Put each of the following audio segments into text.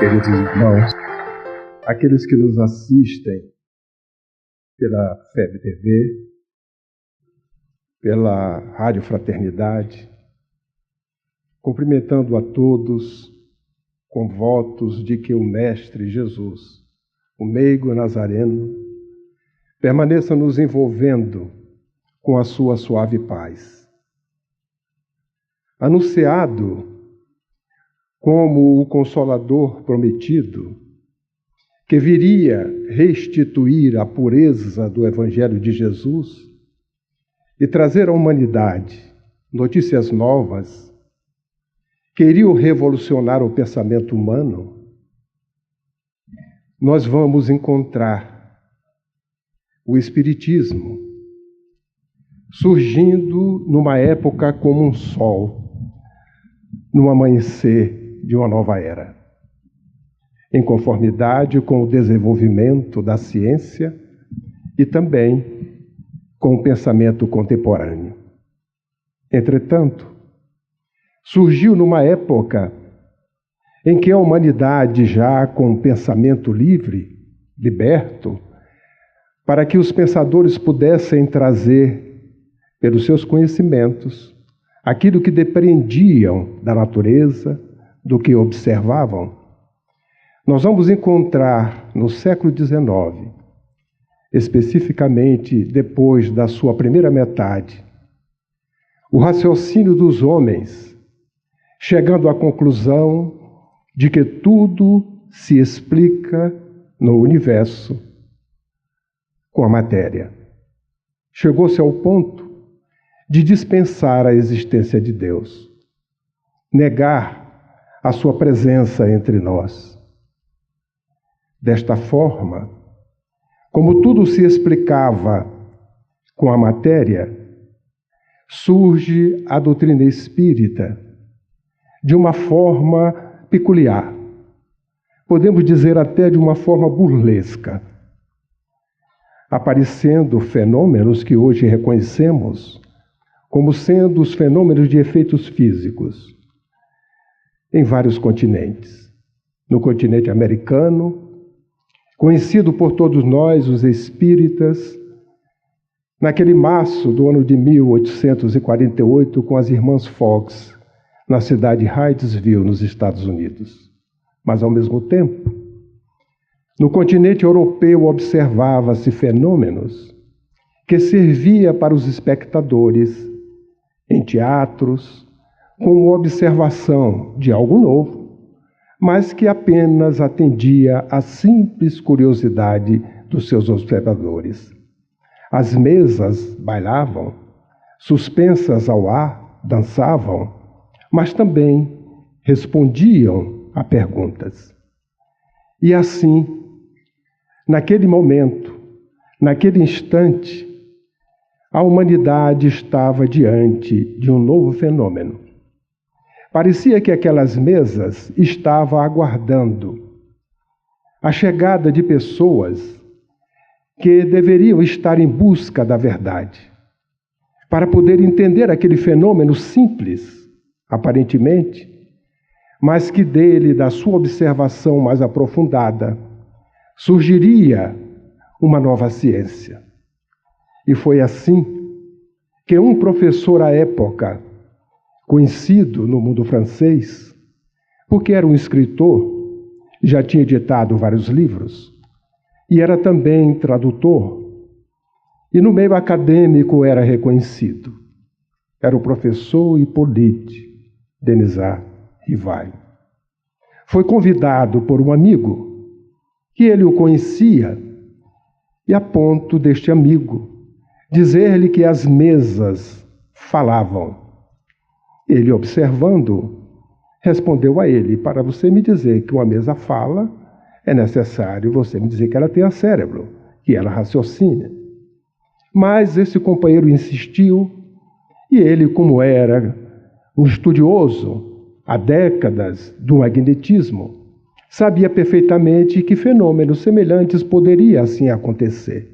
queridos irmãos, aqueles que nos assistem pela FEB TV, pela Rádio Fraternidade, cumprimentando a todos com votos de que o Mestre Jesus, o meigo nazareno, permaneça nos envolvendo com a sua suave paz. Anunciado como o Consolador prometido, que viria restituir a pureza do Evangelho de Jesus e trazer à humanidade notícias novas que iriam revolucionar o pensamento humano, nós vamos encontrar o Espiritismo surgindo numa época como um sol, no amanhecer de uma nova era, em conformidade com o desenvolvimento da ciência e também com o pensamento contemporâneo. Entretanto, surgiu numa época em que a humanidade, já com o pensamento livre, liberto, para que os pensadores pudessem trazer, pelos seus conhecimentos, aquilo que depreendiam da natureza, do que observavam, nós vamos encontrar no século XIX, especificamente depois da sua primeira metade, o raciocínio dos homens chegando à conclusão de que tudo se explica no universo com a matéria. Chegou-se ao ponto de dispensar a existência de Deus, negar a sua presença entre nós. Desta forma, como tudo se explicava com a matéria, surge a doutrina espírita de uma forma peculiar, podemos dizer até de uma forma burlesca, aparecendo fenômenos que hoje reconhecemos como sendo os fenômenos de efeitos físicos em vários continentes. No continente americano, conhecido por todos nós, os espíritas, naquele março do ano de 1848, com as irmãs Fox, na cidade de Hydesville, nos Estados Unidos. Mas, ao mesmo tempo, no continente europeu observava-se fenômenos que servia para os espectadores em teatros, como observação de algo novo, mas que apenas atendia à simples curiosidade dos seus observadores. As mesas bailavam, suspensas ao ar, dançavam, mas também respondiam a perguntas. E assim, naquele momento, naquele instante, a humanidade estava diante de um novo fenômeno. Parecia que aquelas mesas estavam aguardando a chegada de pessoas que deveriam estar em busca da verdade, para poder entender aquele fenômeno simples, aparentemente, mas que dele, da sua observação mais aprofundada, surgiria uma nova ciência. E foi assim que um professor à época, conhecido no mundo francês, porque era um escritor, já tinha editado vários livros, e era também tradutor, e no meio acadêmico era reconhecido. Era o professor Hippolyte Denisard Rivail. Foi convidado por um amigo, que ele o conhecia, e a ponto deste amigo dizer-lhe que as mesas falavam. Ele, observando, respondeu a ele: para você me dizer que uma mesa fala, é necessário você me dizer que ela tem cérebro, que ela raciocina. Mas esse companheiro insistiu, e ele, como era um estudioso há décadas do magnetismo, sabia perfeitamente que fenômenos semelhantes poderiam assim acontecer.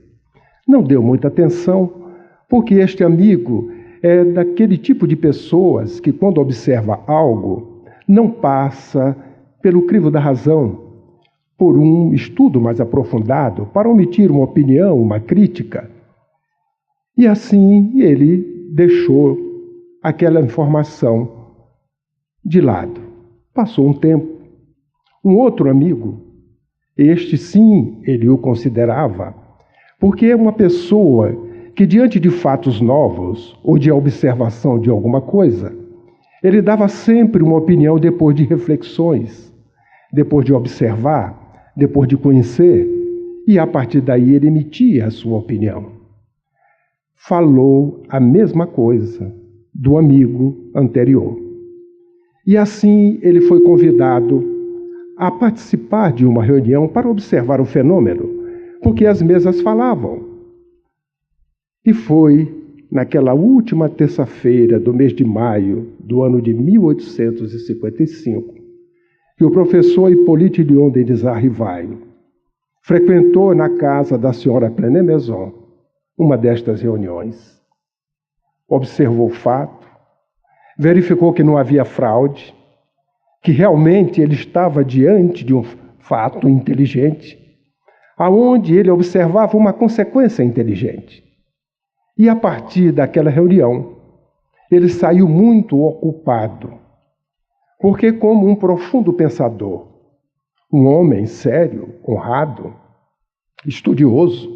Não deu muita atenção, porque este amigo é daquele tipo de pessoas que, quando observa algo, não passa pelo crivo da razão, por um estudo mais aprofundado, para omitir uma opinião, uma crítica. E assim ele deixou aquela informação de lado. Passou um tempo. Um outro amigo, este sim, ele o considerava, porque é uma pessoa que, diante de fatos novos ou de observação de alguma coisa, ele dava sempre uma opinião depois de reflexões, depois de observar, depois de conhecer, e a partir daí ele emitia a sua opinião. Falou a mesma coisa do amigo anterior. E assim ele foi convidado a participar de uma reunião para observar o fenômeno, porque as mesas falavam. E foi naquela última terça-feira do mês de maio do ano de 1855 que o professor Hippolyte Léon Denis Rivaio frequentou na casa da senhora Plenet Maison uma destas reuniões. Observou o fato, verificou que não havia fraude, que realmente ele estava diante de um fato inteligente, aonde ele observava uma consequência inteligente. E a partir daquela reunião, ele saiu muito ocupado, porque como um profundo pensador, um homem sério, honrado, estudioso,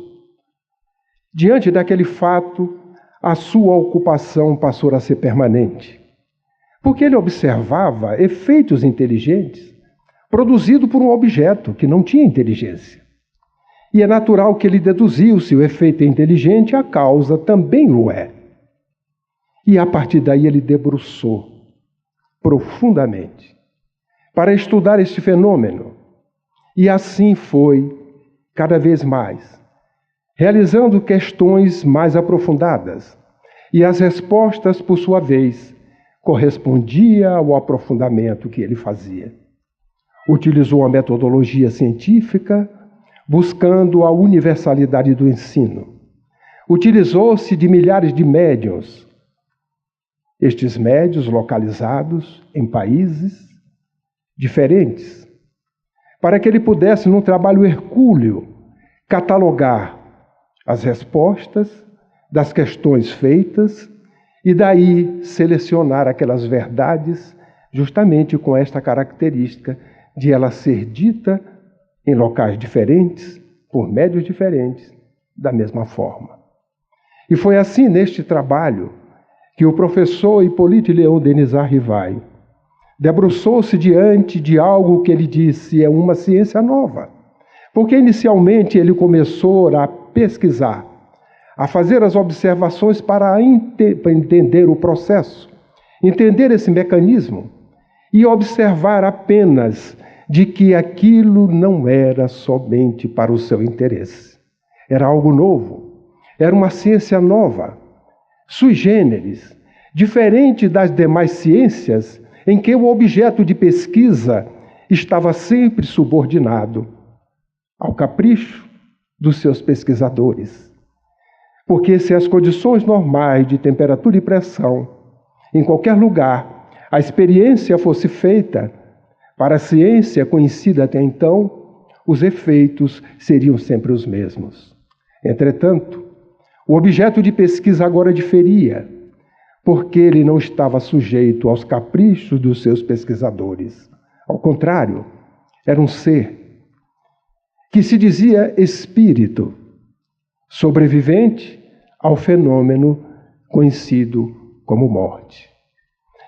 diante daquele fato, a sua ocupação passou a ser permanente, porque ele observava efeitos inteligentes produzidos por um objeto que não tinha inteligência. E é natural que ele deduziu se o efeito é inteligente, a causa também o é. E a partir daí ele debruçou profundamente para estudar este fenômeno. E assim foi cada vez mais, realizando questões mais aprofundadas. E as respostas, por sua vez, correspondiam ao aprofundamento que ele fazia. Utilizou a metodologia científica, buscando a universalidade do ensino. Utilizou-se de milhares de médiuns. Estes médiuns localizados em países diferentes, para que ele pudesse, num trabalho hercúleo, catalogar as respostas das questões feitas e daí selecionar aquelas verdades justamente com esta característica de ela ser dita em locais diferentes, por médios diferentes, da mesma forma. E foi assim neste trabalho que o professor Hippolyte Léon Denis Rivaio debruçou-se diante de algo que ele disse é uma ciência nova, porque inicialmente ele começou a pesquisar, a fazer as observações para entender o processo, entender esse mecanismo e observar apenas de que aquilo não era somente para o seu interesse. Era algo novo, era uma ciência nova, sui generis, diferente das demais ciências em que o objeto de pesquisa estava sempre subordinado ao capricho dos seus pesquisadores. Porque se as condições normais de temperatura e pressão, em qualquer lugar, a experiência fosse feita para a ciência conhecida até então, os efeitos seriam sempre os mesmos. Entretanto, o objeto de pesquisa agora diferia, porque ele não estava sujeito aos caprichos dos seus pesquisadores. Ao contrário, era um ser que se dizia espírito, sobrevivente ao fenômeno conhecido como morte.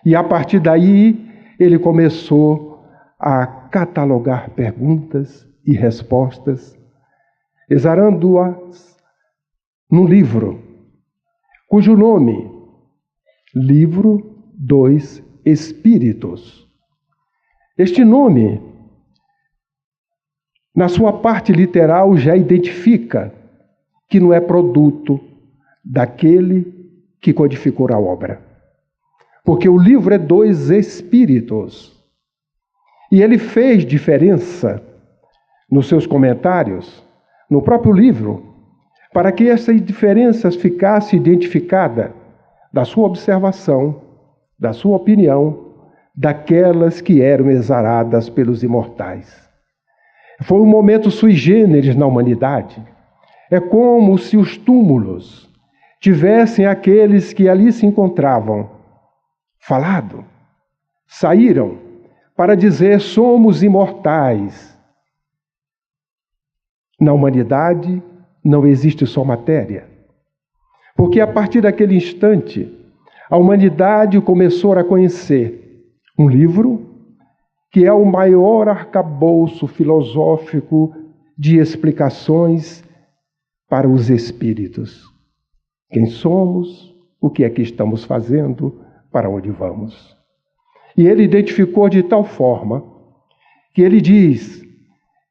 E a partir daí, ele começou a catalogar perguntas e respostas, exarando-as num livro, cujo nome, Livro dos Espíritos. Este nome, na sua parte literal, já identifica que não é produto daquele que codificou a obra. Porque o livro é dos Espíritos. E ele fez diferença nos seus comentários, no próprio livro, para que essas diferenças ficassem identificadas da sua observação, da sua opinião, daquelas que eram exaradas pelos imortais. Foi um momento sui generis na humanidade. É como se os túmulos tivessem aqueles que ali se encontravam falado, saíram para dizer: somos imortais. Na humanidade não existe só matéria, porque a partir daquele instante a humanidade começou a conhecer um livro que é o maior arcabouço filosófico de explicações para os espíritos. Quem somos, o que é que estamos fazendo, para onde vamos. E ele identificou de tal forma que ele diz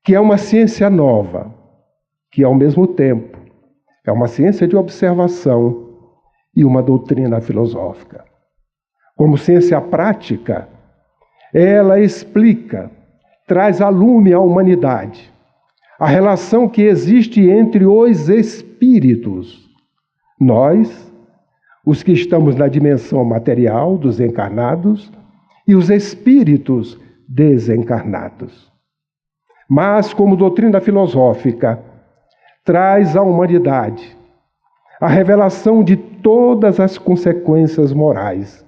que é uma ciência nova, que ao mesmo tempo é uma ciência de observação e uma doutrina filosófica. Como ciência prática, ela explica, traz a lume à humanidade a relação que existe entre os espíritos, nós, os que estamos na dimensão material dos encarnados, e os espíritos desencarnados. Mas, como doutrina filosófica, traz à humanidade a revelação de todas as consequências morais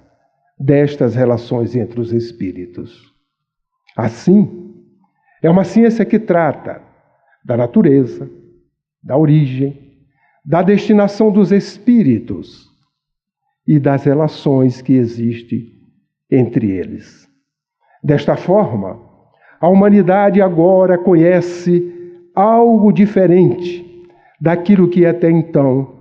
destas relações entre os espíritos. Assim, é uma ciência que trata da natureza, da origem, da destinação dos espíritos e das relações que existem entre eles. Desta forma, a humanidade agora conhece algo diferente daquilo que até então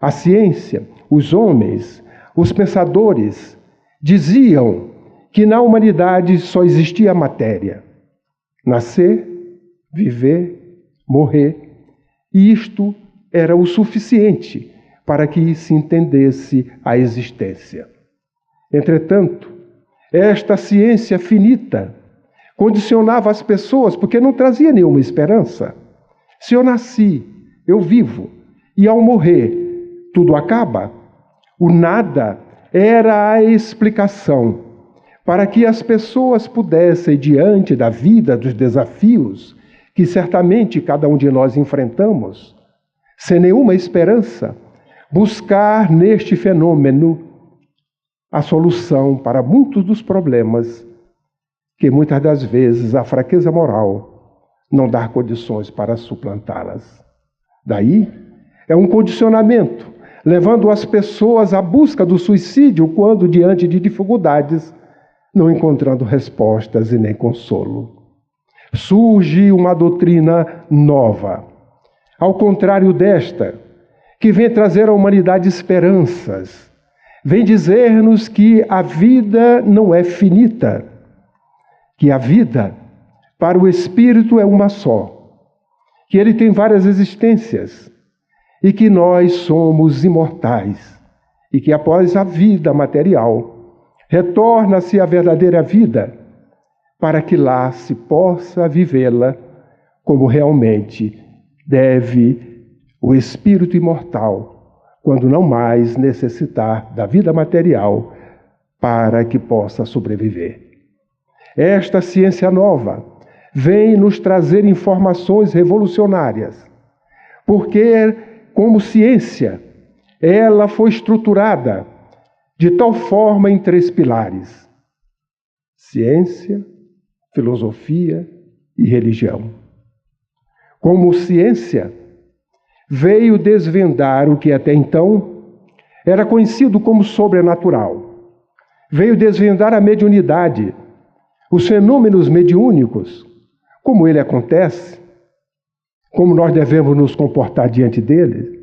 a ciência, os homens, os pensadores diziam que na humanidade só existia matéria. Nascer, viver, morrer. E isto era o suficiente para que se entendesse a existência. Entretanto, esta ciência finita condicionava as pessoas porque não trazia nenhuma esperança. Se eu nasci, eu vivo, e ao morrer tudo acaba, o nada era a explicação para que as pessoas pudessem, diante da vida, dos desafios que certamente cada um de nós enfrentamos, sem nenhuma esperança, buscar neste fenômeno a solução para muitos dos problemas que muitas das vezes a fraqueza moral não dá condições para suplantá-las. Daí é um condicionamento, levando as pessoas à busca do suicídio quando diante de dificuldades, não encontrando respostas e nem consolo. Surge uma doutrina nova, ao contrário desta, que vem trazer à humanidade esperanças, vem dizer-nos que a vida não é finita, que a vida para o espírito é uma só, que ele tem várias existências e que nós somos imortais e que após a vida material retorna-se a verdadeira vida para que lá se possa vivê-la como realmente deve o espírito imortal, quando não mais necessitar da vida material para que possa sobreviver. Esta ciência nova vem nos trazer informações revolucionárias, porque, como ciência, ela foi estruturada de tal forma em 3 pilares: ciência, filosofia e religião. Como ciência, veio desvendar o que até então era conhecido como sobrenatural. Veio desvendar a mediunidade, os fenômenos mediúnicos, como ele acontece, como nós devemos nos comportar diante dele,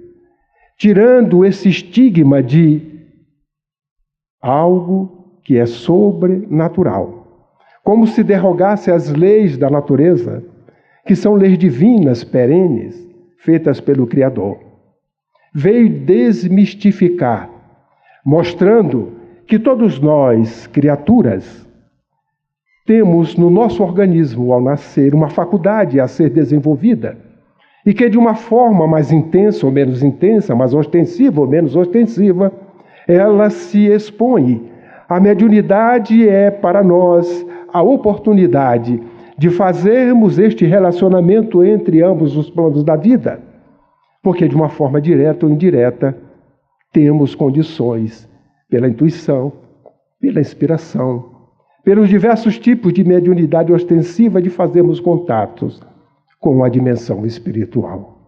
tirando esse estigma de algo que é sobrenatural, como se derrogasse as leis da natureza, que são leis divinas, perenes, feitas pelo Criador. Veio desmistificar, mostrando que todos nós, criaturas, temos no nosso organismo, ao nascer, uma faculdade a ser desenvolvida, e que de uma forma mais intensa ou menos intensa, mais ostensiva ou menos ostensiva, ela se expõe A mediunidade é para nós a oportunidade de fazermos este relacionamento entre ambos os planos da vida, porque de uma forma direta ou indireta temos condições, pela intuição, pela inspiração, pelos diversos tipos de mediunidade ostensiva, de fazermos contatos com a dimensão espiritual.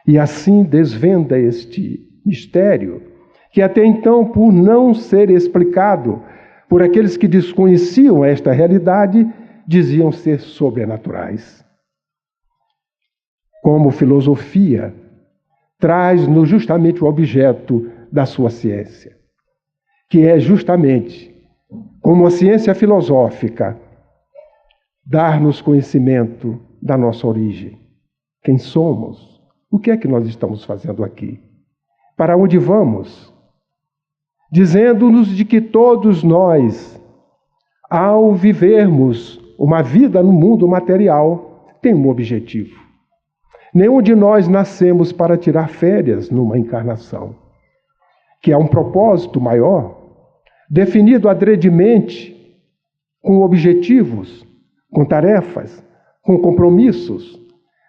E assim desvenda este mistério, que até então, por não ser explicado por aqueles que desconheciam esta realidade, diziam ser sobrenaturais. Como filosofia, traz-nos justamente o objeto da sua ciência, que é justamente, como a ciência filosófica, dar-nos conhecimento da nossa origem. Quem somos? O que é que nós estamos fazendo aqui? Para onde vamos? Dizendo-nos de que todos nós, ao vivermos uma vida no mundo material, tem um objetivo. Nenhum de nós nascemos para tirar férias numa encarnação, que é um propósito maior, definido adredemente, com objetivos, com tarefas, com compromissos,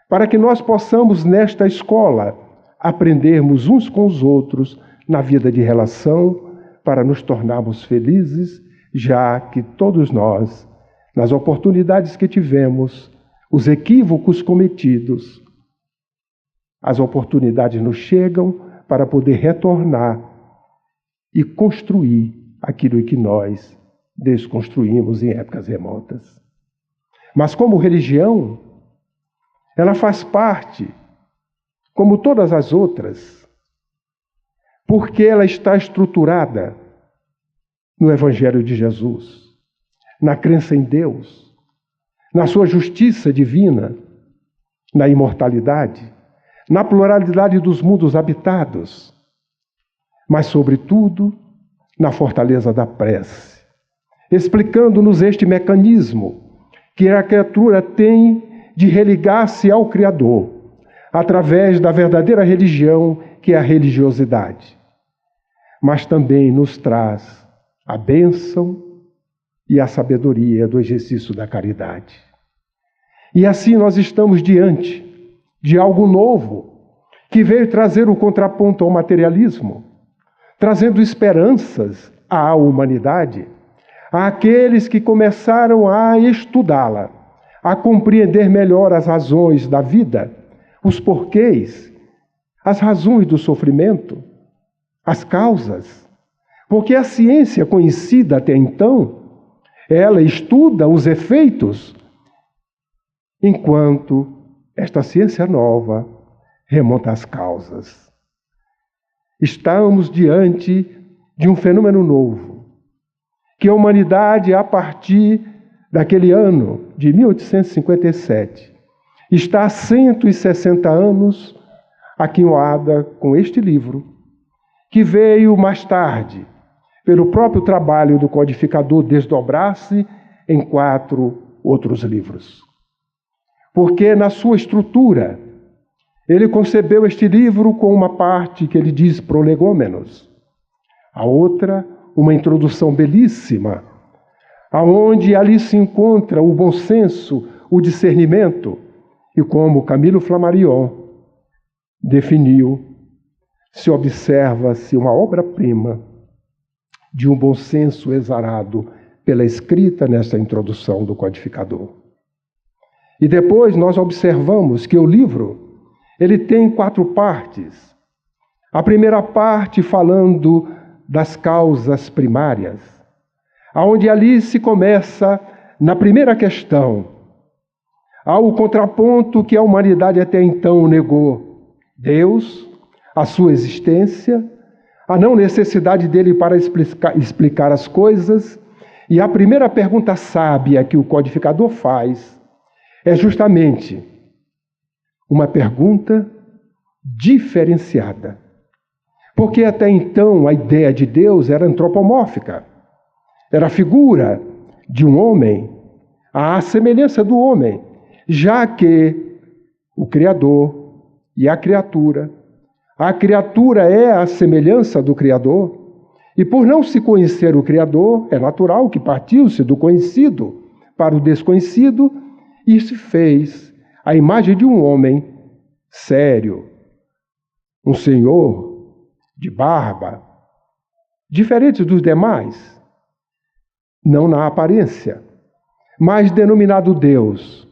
para que nós possamos, nesta escola, aprendermos uns com os outros na vida de relação, para nos tornarmos felizes, já que todos nós, nas oportunidades que tivemos, os equívocos cometidos, as oportunidades nos chegam para poder retornar e construir aquilo que nós desconstruímos em épocas remotas. Mas como religião, ela faz parte, como todas as outras, porque ela está estruturada no Evangelho de Jesus, na crença em Deus, na sua justiça divina, na imortalidade, na pluralidade dos mundos habitados, mas, sobretudo, na fortaleza da prece, explicando-nos este mecanismo que a criatura tem de religar-se ao Criador, através da verdadeira religião, que é a religiosidade. Mas também nos traz a bênção e a sabedoria do exercício da caridade. E assim nós estamos diante de algo novo, que veio trazer o contraponto ao materialismo, trazendo esperanças à humanidade, àqueles que começaram a estudá-la, a compreender melhor as razões da vida, os porquês, as razões do sofrimento, as causas. Porque a ciência conhecida até então, ela estuda os efeitos, enquanto esta ciência nova remonta às causas. Estamos diante de um fenômeno novo, que a humanidade, a partir daquele ano de 1857, está há 160 anos aquinhoada com este livro, que veio mais tarde, pelo próprio trabalho do codificador, desdobrar-se em 4 outros livros. Porque na sua estrutura, ele concebeu este livro com uma parte que ele diz prolegômenos, a outra, uma introdução belíssima, aonde ali se encontra o bom senso, o discernimento, e como Camilo Flammarion definiu, se observa-se uma obra-prima de um bom senso exarado pela escrita nesta introdução do codificador. E depois nós observamos que o livro, ele tem 4 partes. A primeira parte falando das causas primárias, aonde ali se começa na primeira questão, ao contraponto que a humanidade até então negou: Deus, a sua existência, a não necessidade dele para explicar as coisas. E a primeira pergunta sábia que o codificador faz é justamente uma pergunta diferenciada. Porque até então a ideia de Deus era antropomórfica, era a figura de um homem, à semelhança do homem, já que o Criador e a criatura é a semelhança do Criador, E por não se conhecer o Criador, é natural que partiu-se do conhecido para o desconhecido e se fez a imagem de um homem sério, um senhor de barba, diferente dos demais, não na aparência, mas denominado Deus,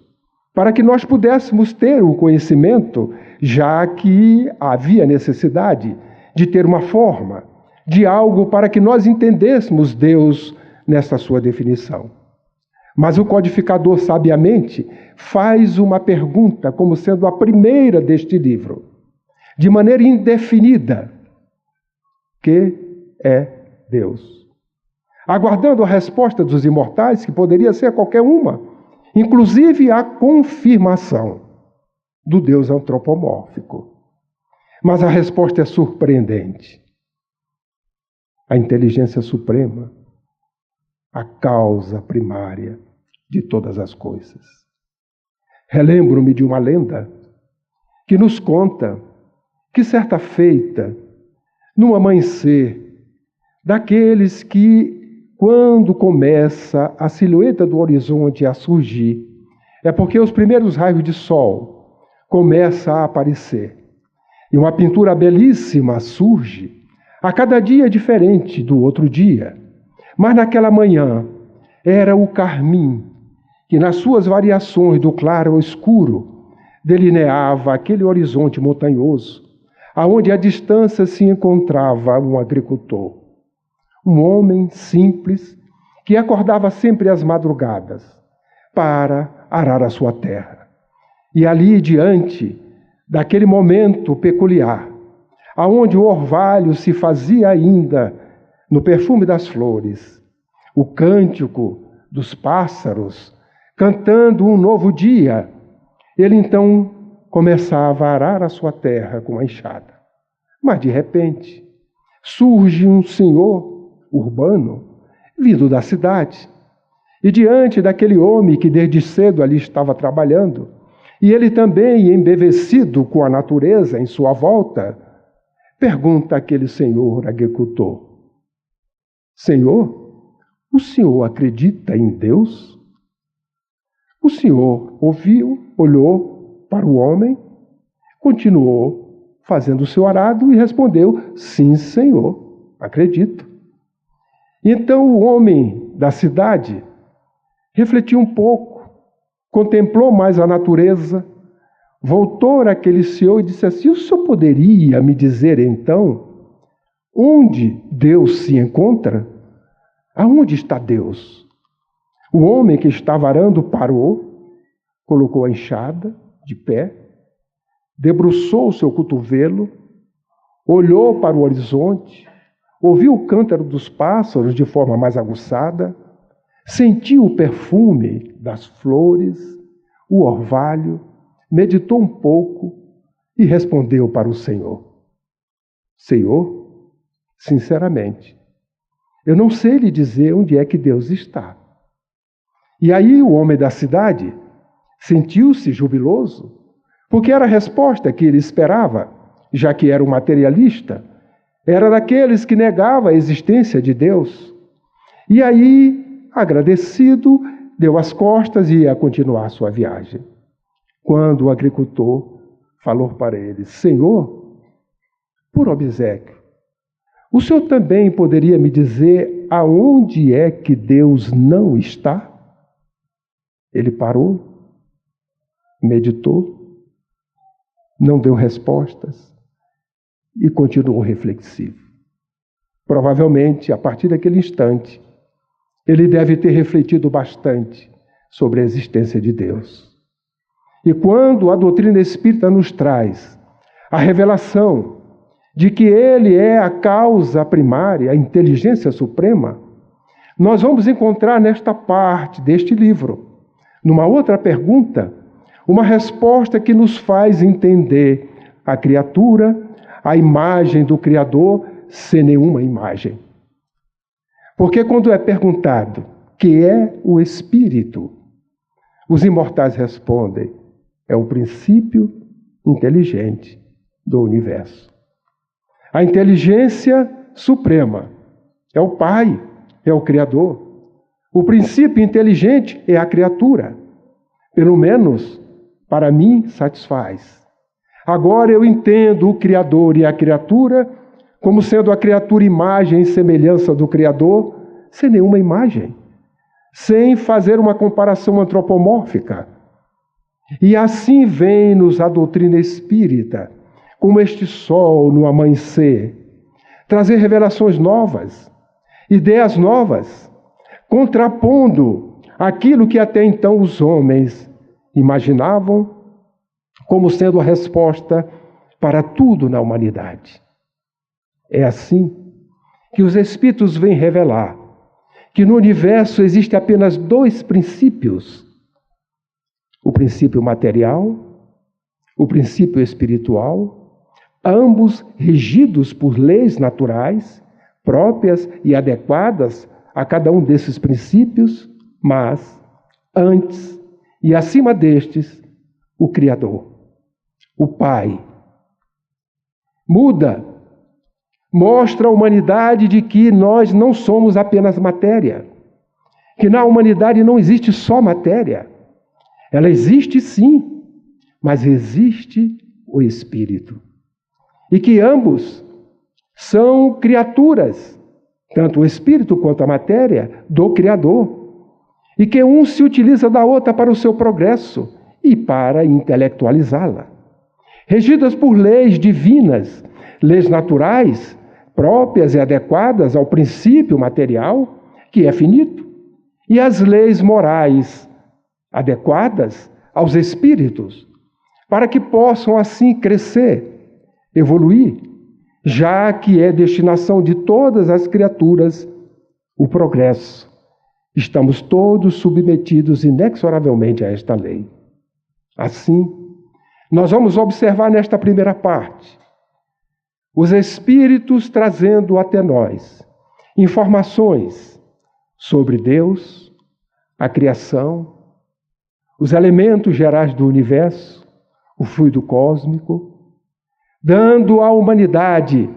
para que nós pudéssemos ter o conhecimento, já que havia necessidade de ter uma forma, de algo para que nós entendêssemos Deus nessa sua definição. Mas o codificador, sabiamente, faz uma pergunta como sendo a primeira deste livro, de maneira indefinida: que é Deus? Aguardando a resposta dos imortais, que poderia ser qualquer uma, inclusive a confirmação do Deus antropomórfico. Mas a resposta é surpreendente. A inteligência suprema, a causa primária de todas as coisas. Relembro-me de uma lenda que nos conta que certa feita, no amanhecer, daqueles que, quando começa a silhueta do horizonte a surgir, é porque os primeiros raios de sol começam a aparecer. E uma pintura belíssima surge, a cada dia diferente do outro dia. Mas naquela manhã era o carmim, que nas suas variações do claro ao escuro, delineava aquele horizonte montanhoso, aonde à distância se encontrava um agricultor. Um homem simples, que acordava sempre às madrugadas para arar a sua terra. E ali diante daquele momento peculiar, aonde o orvalho se fazia ainda no perfume das flores, o cântico dos pássaros, cantando um novo dia, ele então começava a arar a sua terra com a enxada. Mas de repente surge um senhor urbano, vindo da cidade, e diante daquele homem que desde cedo ali estava trabalhando, e ele também embevecido com a natureza em sua volta, pergunta àquele senhor agricultor: Senhor, o senhor acredita em Deus? O senhor ouviu, olhou para o homem, continuou fazendo o seu arado e respondeu: sim, senhor, acredito. Então o homem da cidade refletiu um pouco, contemplou mais a natureza, voltou àquele senhor e disse assim: o senhor poderia me dizer então onde Deus se encontra? Aonde está Deus? O homem que estava arando parou, colocou a enxada de pé, debruçou o seu cotovelo, olhou para o horizonte, ouviu o cântaro dos pássaros de forma mais aguçada, sentiu o perfume das flores, o orvalho, meditou um pouco e respondeu para o Senhor: Senhor, sinceramente, eu não sei lhe dizer onde é que Deus está. E aí o homem da cidade sentiu-se jubiloso, porque era a resposta que ele esperava, já que era um materialista, era daqueles que negava a existência de Deus. E aí, agradecido, deu as costas e ia continuar sua viagem. Quando o agricultor falou para ele: Senhor, por obséquio, o senhor também poderia me dizer aonde é que Deus não está? Ele parou, meditou, não deu respostas e continuou reflexivo. Provavelmente, a partir daquele instante, ele deve ter refletido bastante sobre a existência de Deus. E quando a doutrina espírita nos traz a revelação de que Ele é a causa primária, a inteligência suprema, nós vamos encontrar nesta parte deste livro, numa outra pergunta, uma resposta que nos faz entender a criatura, a imagem do Criador, sem nenhuma imagem. Porque quando é perguntado que é o Espírito, os imortais respondem: é o princípio inteligente do universo. A inteligência suprema é o Pai, é o Criador. O princípio inteligente é a criatura. Pelo menos, para mim, satisfaz. Agora eu entendo o Criador e a criatura como sendo a criatura imagem e semelhança do Criador, sem nenhuma imagem, sem fazer uma comparação antropomórfica. E assim vem-nos a doutrina espírita, como este sol no amanhecer, trazer revelações novas, ideias novas, contrapondo aquilo que até então os homens imaginavam como sendo a resposta para tudo na humanidade. É assim que os Espíritos vêm revelar que no universo existem apenas dois princípios: o princípio material, o princípio espiritual, ambos regidos por leis naturais, próprias e adequadas a cada um desses princípios, mas antes e acima destes, o Criador, o Pai. Mostra à humanidade de que nós não somos apenas matéria, que na humanidade não existe só matéria. Ela existe sim, mas existe o Espírito. E que ambos são criaturas, tanto o Espírito quanto a matéria, do Criador. E que um se utiliza da outra para o seu progresso e para intelectualizá-la. Regidas por leis divinas, leis naturais, próprias e adequadas ao princípio material, que é finito, e as leis morais adequadas aos espíritos, para que possam assim crescer, evoluir, já que é destinação de todas as criaturas o progresso. Estamos todos submetidos inexoravelmente a esta lei. Assim, nós vamos observar nesta primeira parte os Espíritos trazendo até nós informações sobre Deus, a criação, os elementos gerais do universo, o fluido cósmico, dando à humanidade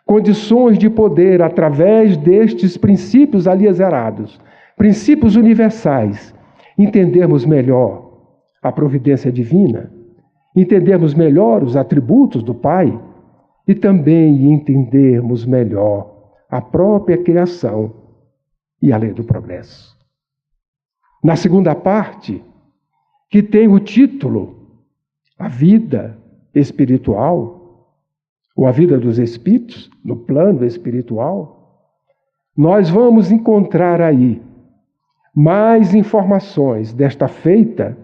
condições de poder, através destes princípios aliezerados, princípios universais, entendermos melhor a providência divina, entendermos melhor os atributos do Pai e também entendermos melhor a própria criação e a lei do progresso. Na segunda parte, que tem o título A Vida Espiritual, ou a vida dos espíritos, no plano espiritual, nós vamos encontrar aí mais informações desta feita,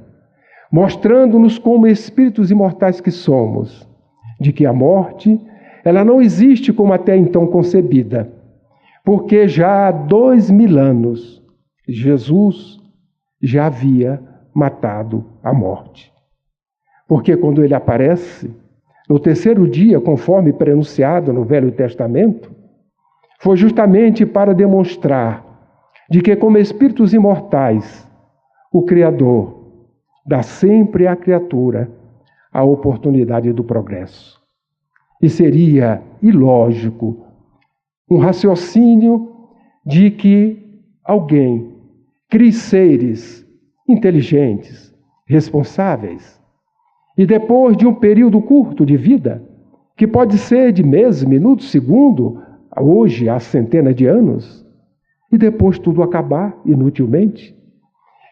mostrando-nos como espíritos imortais que somos, de que a morte, ela não existe como até então concebida, porque já há 2000 anos Jesus já havia matado a morte. Porque quando ele aparece, no terceiro dia, conforme prenunciado no Velho Testamento, foi justamente para demonstrar de que, como espíritos imortais, o Criador dá sempre à criatura a oportunidade do progresso. E seria ilógico um raciocínio de que alguém crie seres inteligentes, responsáveis, e depois de um período curto de vida, que pode ser de meses, minutos, segundo, hoje há centenas de anos, e depois tudo acabar inutilmente,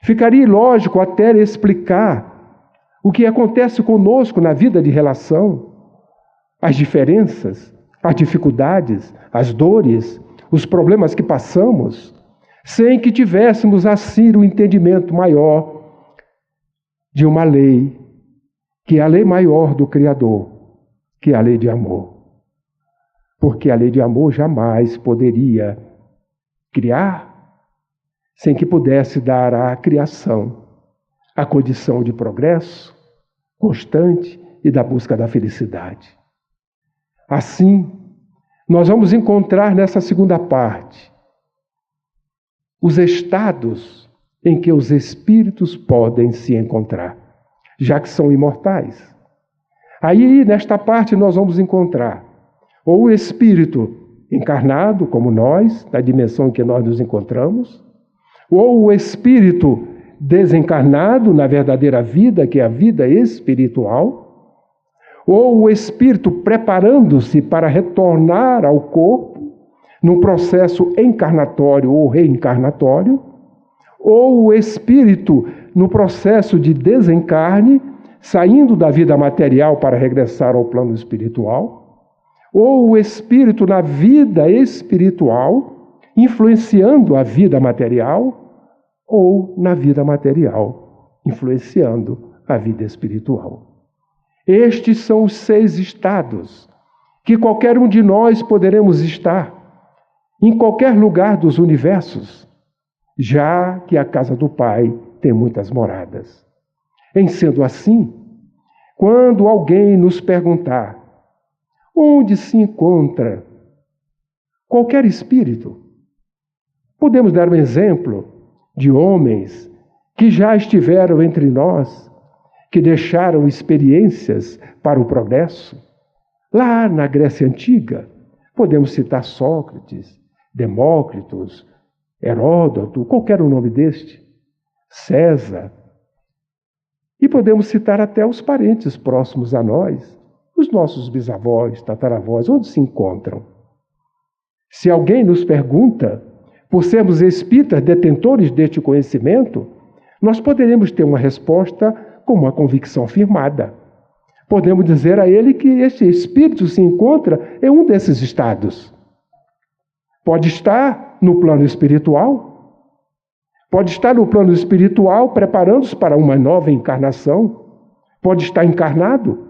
ficaria ilógico até explicar o que acontece conosco na vida de relação, as diferenças, as dificuldades, as dores, os problemas que passamos, sem que tivéssemos assim o entendimento maior de uma lei, que é a lei maior do Criador, que é a lei de amor. Porque a lei de amor jamais poderia criar sem que pudesse dar à criação a condição de progresso constante e da busca da felicidade. Assim, nós vamos encontrar nessa segunda parte os estados em que os espíritos podem se encontrar, já que são imortais. Aí, nesta parte, nós vamos encontrar ou o espírito encarnado, como nós, na dimensão em que nós nos encontramos, ou o espírito desencarnado na verdadeira vida, que é a vida espiritual, ou o espírito preparando-se para retornar ao corpo num processo encarnatório ou reencarnatório, ou o espírito no processo de desencarne, saindo da vida material para regressar ao plano espiritual, ou o espírito na vida espiritual, influenciando a vida material, ou na vida material, influenciando a vida espiritual. Estes são os 6 estados que qualquer um de nós poderemos estar em qualquer lugar dos universos, já que a casa do Pai tem muitas moradas. Em sendo assim, quando alguém nos perguntar onde se encontra qualquer espírito, podemos dar um exemplo de homens que já estiveram entre nós, que deixaram experiências para o progresso. Lá na Grécia Antiga, podemos citar Sócrates, Demócritos, Heródoto, qualquer um nome deste, César. E podemos citar até os parentes próximos a nós, os nossos bisavós, tataravós, onde se encontram. Se alguém nos pergunta, por sermos espíritas detentores deste conhecimento, nós poderemos ter uma resposta com uma convicção firmada. Podemos dizer a ele que este espírito se encontra em um desses estados. Pode estar no plano espiritual, pode estar no plano espiritual preparando-se para uma nova encarnação, pode estar encarnado,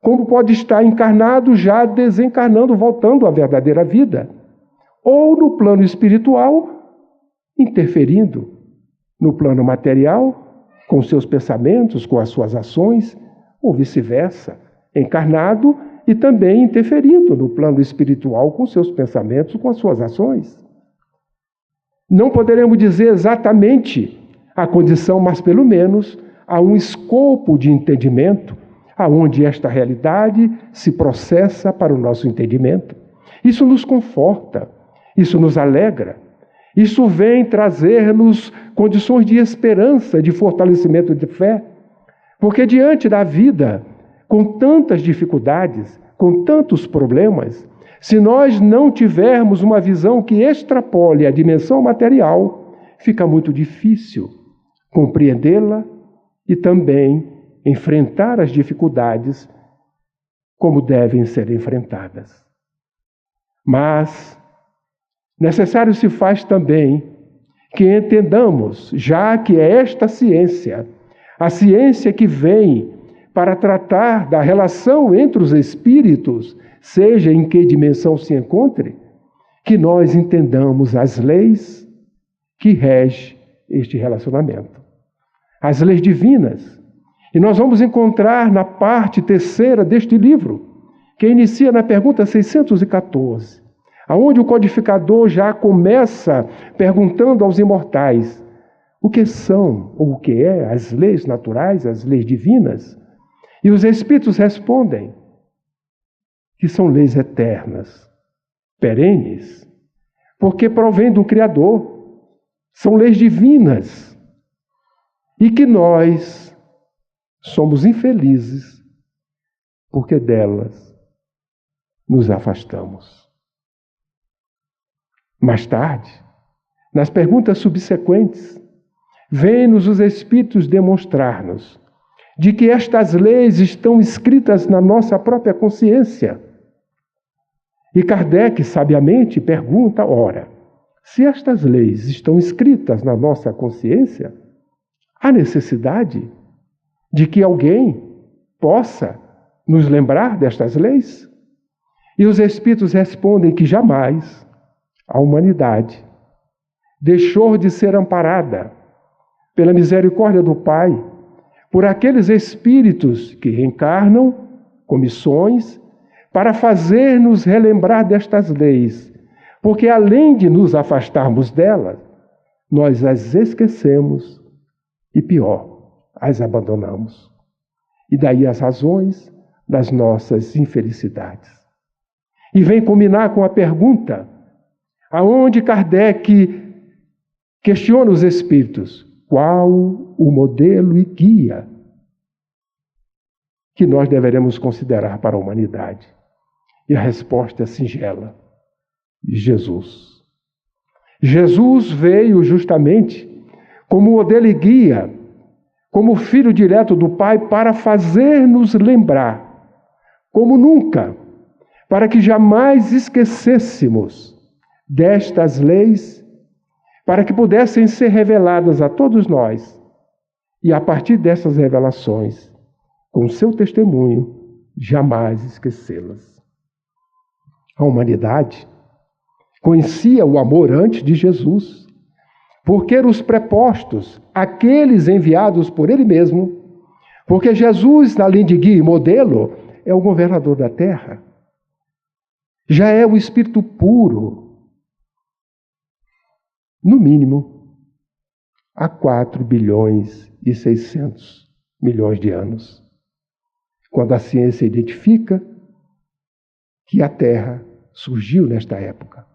como pode estar encarnado já desencarnando, voltando à verdadeira vida, ou no plano espiritual, interferindo no plano material, com seus pensamentos, com as suas ações, ou vice-versa, encarnado e também interferindo no plano espiritual com seus pensamentos, com as suas ações. Não poderemos dizer exatamente a condição, mas pelo menos há um escopo de entendimento aonde esta realidade se processa para o nosso entendimento. Isso nos conforta, isso nos alegra, isso vem trazer-nos condições de esperança, de fortalecimento de fé, porque diante da vida, com tantas dificuldades, com tantos problemas, se nós não tivermos uma visão que extrapole a dimensão material, fica muito difícil compreendê-la e também enfrentar as dificuldades como devem ser enfrentadas. Mas necessário se faz também que entendamos, já que é esta ciência, a ciência que vem para tratar da relação entre os espíritos, seja em que dimensão se encontre, que nós entendamos as leis que regem este relacionamento. As leis divinas. E nós vamos encontrar na parte 3ª deste livro, que inicia na pergunta 614, aonde o codificador já começa perguntando aos imortais o que são ou o que é as leis naturais, as leis divinas. E os espíritos respondem que são leis eternas, perenes, porque provém do Criador, são leis divinas, e que nós somos infelizes porque delas nos afastamos. Mais tarde, nas perguntas subsequentes, vêm-nos os espíritos demonstrar-nos de que estas leis estão escritas na nossa própria consciência. E Kardec, sabiamente, pergunta, ora, se estas leis estão escritas na nossa consciência, há necessidade de que alguém possa nos lembrar destas leis? E os espíritos respondem que jamais a humanidade deixou de ser amparada pela misericórdia do Pai, por aqueles espíritos que reencarnam com missões para fazer-nos relembrar destas leis, porque além de nos afastarmos delas, nós as esquecemos e, pior, as abandonamos. E daí as razões das nossas infelicidades. E vem culminar com a pergunta, aonde Kardec questiona os espíritos: qual o modelo e guia que nós deveremos considerar para a humanidade? E a resposta é singela: Jesus. Jesus veio justamente como modelo e guia, como filho direto do Pai, para fazer-nos lembrar, como nunca, para que jamais esquecêssemos destas leis, para que pudessem ser reveladas a todos nós, e a partir dessas revelações, com seu testemunho, jamais esquecê-las. A humanidade conhecia o amor antes de Jesus, porque eram os prepostos, aqueles enviados por Ele mesmo, porque Jesus, além de guia e modelo, é o governador da terra. Já é o Espírito puro, no mínimo, há 4 bilhões e 600 milhões de anos, quando a ciência identifica que a Terra surgiu nesta época.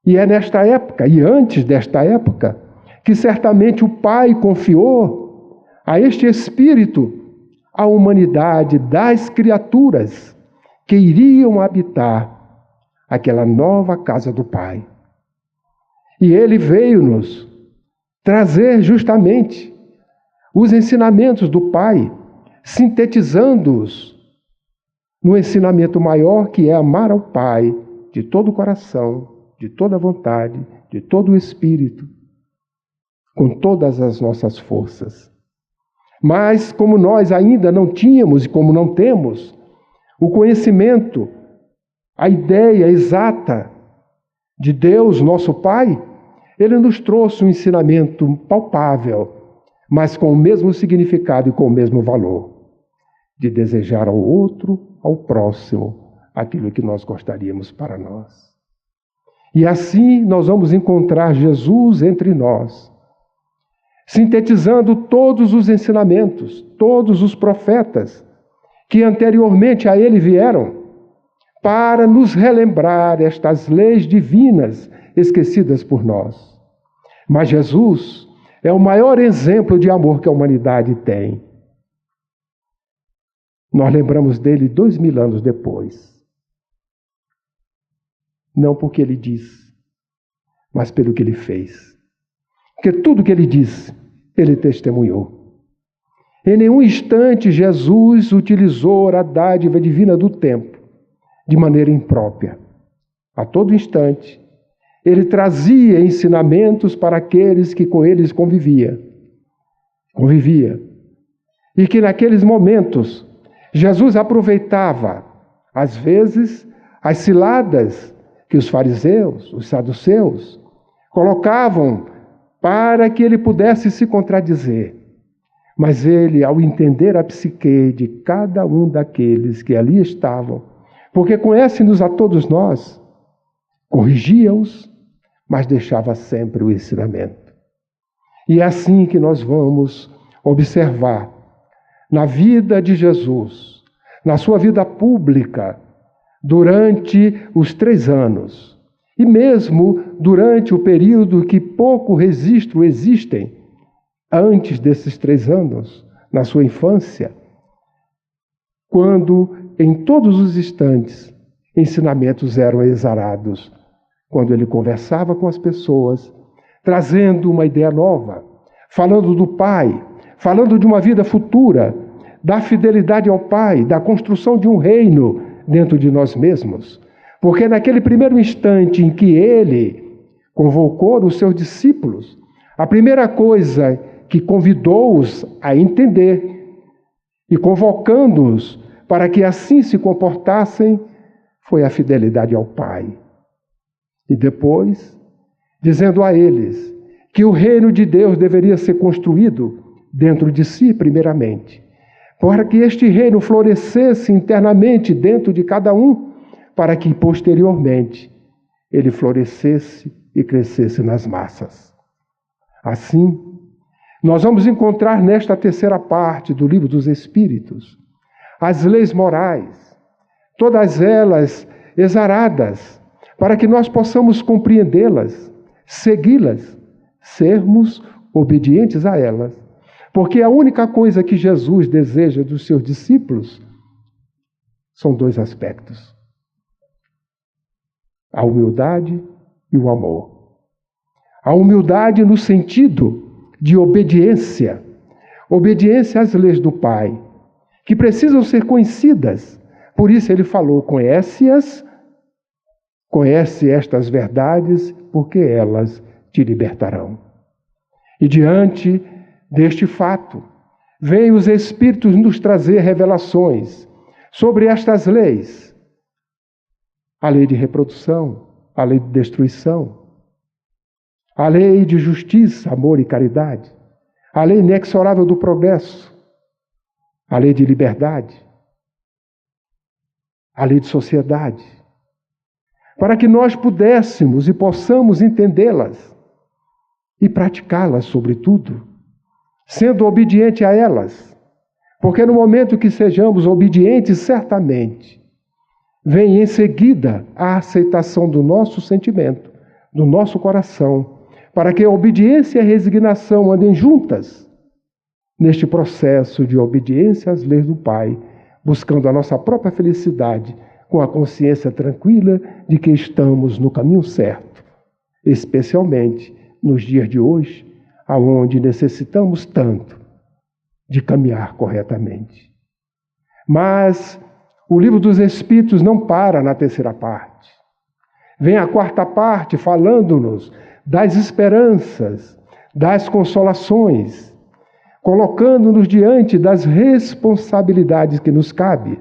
E é nesta época, e antes desta época, que certamente o Pai confiou a este Espírito a humanidade das criaturas que iriam habitar aquela nova casa do Pai. E Ele veio-nos trazer justamente os ensinamentos do Pai, sintetizando-os no ensinamento maior, que é amar ao Pai de todo o coração, de toda a vontade, de todo o espírito, com todas as nossas forças. Mas como nós ainda não tínhamos e como não temos o conhecimento, a ideia exata de Deus, nosso Pai, Ele nos trouxe um ensinamento palpável, mas com o mesmo significado e com o mesmo valor, de desejar ao outro, ao próximo, aquilo que nós gostaríamos para nós. E assim nós vamos encontrar Jesus entre nós, sintetizando todos os ensinamentos, todos os profetas que anteriormente a Ele vieram, para nos relembrar estas leis divinas esquecidas por nós. Mas Jesus é o maior exemplo de amor que a humanidade tem. Nós lembramos dele 2000 anos depois. Não porque ele disse, mas pelo que ele fez. Porque tudo que ele disse, ele testemunhou. Em nenhum instante Jesus utilizou a dádiva divina do tempo de maneira imprópria. A todo instante, ele trazia ensinamentos para aqueles que com eles convivia. E que naqueles momentos, Jesus aproveitava, às vezes, as ciladas que os fariseus, os saduceus, colocavam para que ele pudesse se contradizer. Mas ele, ao entender a psique de cada um daqueles que ali estavam, porque conhece-nos a todos nós, corrigia-os, mas deixava sempre o ensinamento. E é assim que nós vamos observar na vida de Jesus, na sua vida pública, durante os 3 anos, e mesmo durante o período que pouco registro existem, antes desses 3 anos, na sua infância, quando em todos os instantes ensinamentos eram exarados, quando ele conversava com as pessoas, trazendo uma ideia nova, falando do Pai, falando de uma vida futura, da fidelidade ao Pai, da construção de um reino dentro de nós mesmos. Porque naquele primeiro instante em que ele convocou os seus discípulos, a primeira coisa que convidou-os a entender e convocando-os para que assim se comportassem foi a fidelidade ao Pai. E depois, dizendo a eles que o reino de Deus deveria ser construído dentro de si primeiramente, para que este reino florescesse internamente dentro de cada um, para que posteriormente ele florescesse e crescesse nas massas. Assim, nós vamos encontrar nesta terceira parte do Livro dos Espíritos as leis morais, todas elas exaradas, para que nós possamos compreendê-las, segui-las, sermos obedientes a elas. Porque a única coisa que Jesus deseja dos seus discípulos são dois aspectos: a humildade e o amor. A humildade no sentido de obediência, obediência às leis do Pai, que precisam ser conhecidas. Por isso ele falou: conhece-as, conhece estas verdades, porque elas te libertarão. E diante deste fato, vêm os Espíritos nos trazer revelações sobre estas leis. A lei de reprodução, a lei de destruição, a lei de justiça, amor e caridade, a lei inexorável do progresso, a lei de liberdade, a lei de sociedade, para que nós pudéssemos e possamos entendê-las e praticá-las, sobretudo, sendo obediente a elas. Porque no momento que sejamos obedientes, certamente, vem em seguida a aceitação do nosso sentimento, do nosso coração, para que a obediência e a resignação andem juntas neste processo de obediência às leis do Pai, buscando a nossa própria felicidade, com a consciência tranquila de que estamos no caminho certo, especialmente nos dias de hoje, aonde necessitamos tanto de caminhar corretamente. Mas o Livro dos Espíritos não para na terceira parte. Vem a quarta parte falando-nos das esperanças, das consolações, colocando-nos diante das responsabilidades que nos cabe,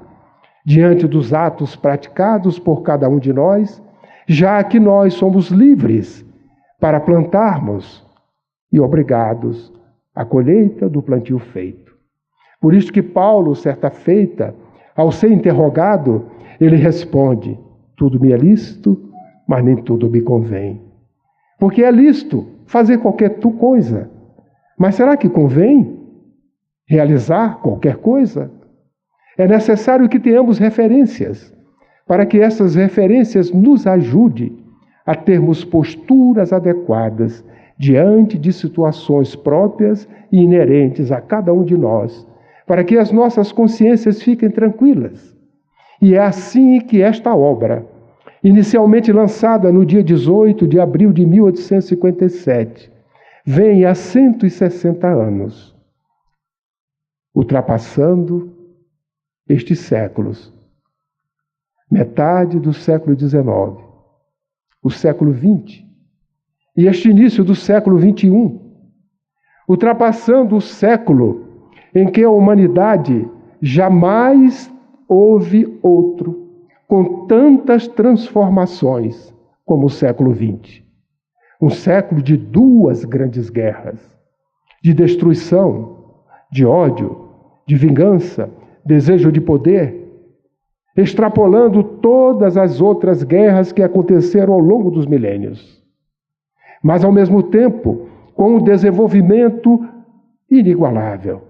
diante dos atos praticados por cada um de nós, já que nós somos livres para plantarmos e obrigados à colheita do plantio feito. Por isso que Paulo, certa feita, ao ser interrogado, ele responde: tudo me é lícito, mas nem tudo me convém. Porque é lícito fazer qualquer coisa, mas será que convém realizar qualquer coisa? É necessário que tenhamos referências, para que essas referências nos ajudem a termos posturas adequadas diante de situações próprias e inerentes a cada um de nós, para que as nossas consciências fiquem tranquilas. E é assim que esta obra, inicialmente lançada no dia 18 de abril de 1857, vem há 160 anos, ultrapassando estes séculos, metade do século XIX, o século XX, e este início do século XXI, ultrapassando o século em que a humanidade jamais houve outro com tantas transformações como o século XX. Um século de duas grandes guerras, de destruição, de ódio, de vingança, desejo de poder, extrapolando todas as outras guerras que aconteceram ao longo dos milênios. Mas, ao mesmo tempo, com o desenvolvimento inigualável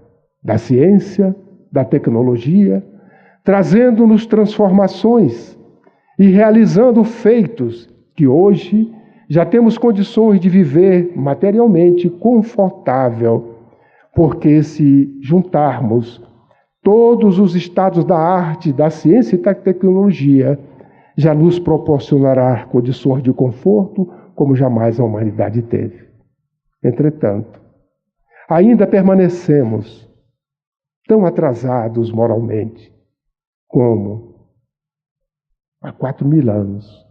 da ciência, da tecnologia, trazendo-nos transformações e realizando feitos que hoje já temos condições de viver materialmente confortável, porque se juntarmos todos os estados da arte, da ciência e da tecnologia, já nos proporcionará condições de conforto como jamais a humanidade teve. Entretanto, ainda permanecemos tão atrasados moralmente como há 4.000 anos,